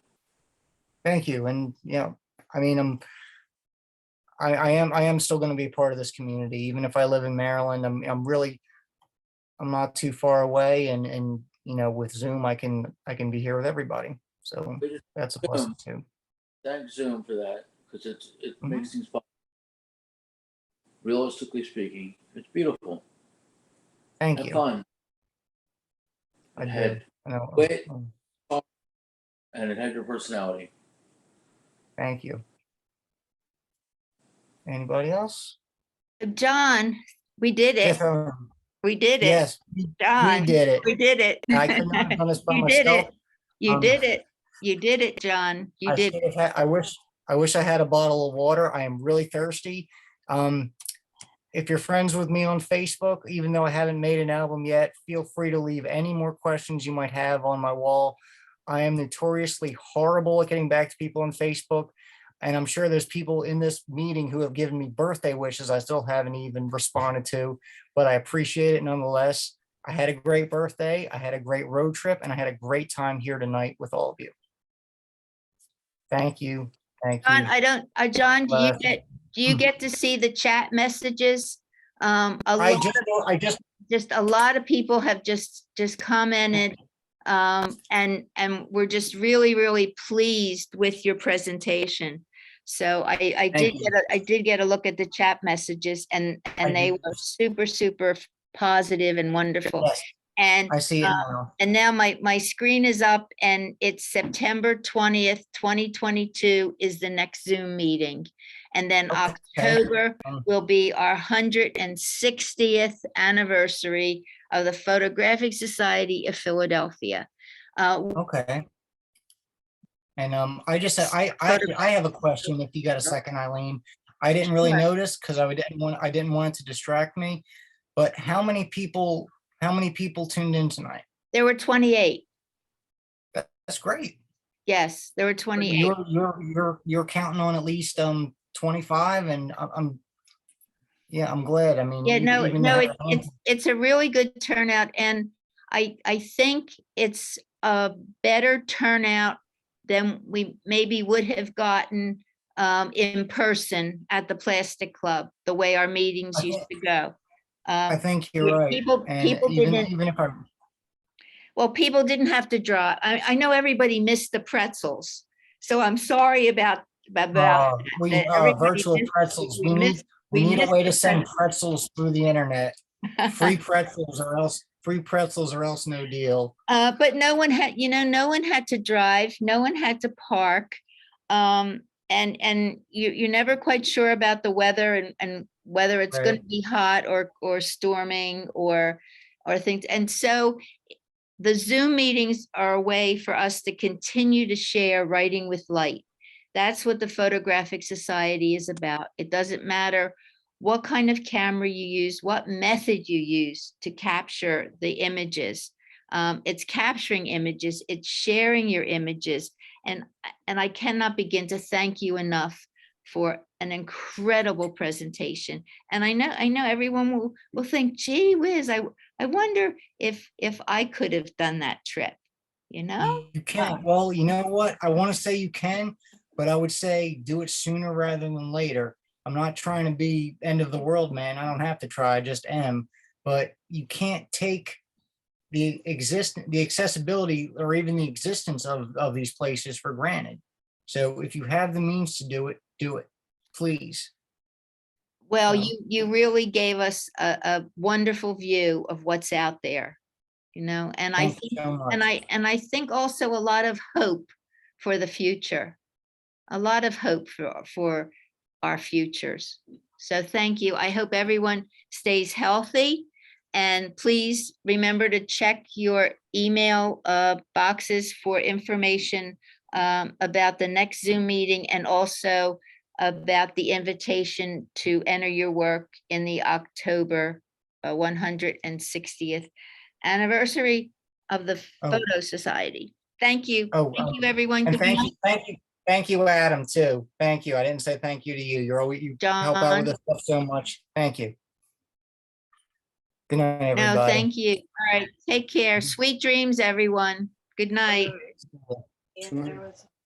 Thank you. And I mean, I am still going to be part of this community, even if I live in Maryland. I'm not too far away, and with Zoom, I can be here with everybody. So We just that's a blessing too. thank Zoom for that because it Mhm. makes things fun. Realistically speaking, it's beautiful Thank and you. fun. I It do. had I know. wit and it had your personality. Thank you. Anybody else? John, we did it. Yes, We did it. yes, we John, did it. we did it. I could not have done this by You did myself. it. You Um, did it. You did it, John. You I did. should have had, I wish I had a bottle of water. I am really thirsty. If you're friends with me on Facebook, even though I haven't made an album yet, feel free to leave any more questions you might have on my wall. I am notoriously horrible at getting back to people on Facebook. And I'm sure there's people in this meeting who have given me birthday wishes I still haven't even responded to, but I appreciate it nonetheless. I had a great birthday. I had a great road trip, and I had a great time here tonight with all of you. Thank you. Thank John, you. John, Bless. do you get to see the chat messages? I just A lot of people have just commented. And we're just really, really pleased with your presentation. So I Thank you. did get a look at the chat messages and I they did. were super, super positive and wonderful. Yes, And I see it now. and now my screen is up and it's September 20th, 2022 is the next Zoom meeting. And then Okay. October will be our 160th anniversary of the Photographic Society of Philadelphia. Okay. And I have a question if you got a second, Eileen. I didn't really Sure. notice because I didn't want it to distract me. But how many people tuned in tonight? There were 28. That's great. Yes, there were 28. You're counting on at least 25, and I'm glad. I mean, Yeah, no, even no, to have- it's a really good turnout, and I think it's a better turnout than we maybe would have gotten in person at the Plastic Club, the way our meetings I used think- to go. I think you're right. People And didn't, even if I well, people didn't have to draw. I know everybody missed the pretzels, so I'm sorry about that. Everybody virtual missed- pretzels. we missed- We need a missed way the to send pretzels. pretzels through the internet. Free pretzels or else no deal. But no one had, no one had to drive, no one had to park. And you're never quite sure about the weather and whether it's going to Right. be hot or storming or things. And so the Zoom meetings are a way for us to continue to share writing with light. That's what the Photographic Society is about. It doesn't matter what kind of camera you use, what method you use to capture the images. It's capturing images, it's sharing your images. And I cannot begin to thank you enough for an incredible presentation. And I know everyone will think, gee whiz, I wonder if I could have done that trip, You can. Well, you know what? I want to say you can, but I would say do it sooner rather than later. I'm not trying to be end of the world, man. I don't have to try, I just am. But you can't take the accessibility or even the existence of these places for granted. So if you have the means to do it, please. Well, So- you really gave us a wonderful view of what's out there. and I Thank think you so much. and I think also a lot of hope for the future. A lot of hope for our futures. So thank you. I hope everyone stays healthy. And please remember to check your email boxes for information about the next Zoom meeting and also about the invitation to enter your work in the October 160th anniversary of the Oh. Photo Society. Thank you. Oh, Thank you, everyone. And Good night. thank you, Adam, too. Thank you. I didn't say thank you to you. You help out with John. this stuff so much. Thank you. Good night, No, everybody. thank you. All right, take care. Sweet dreams, everyone. Good night. Good night.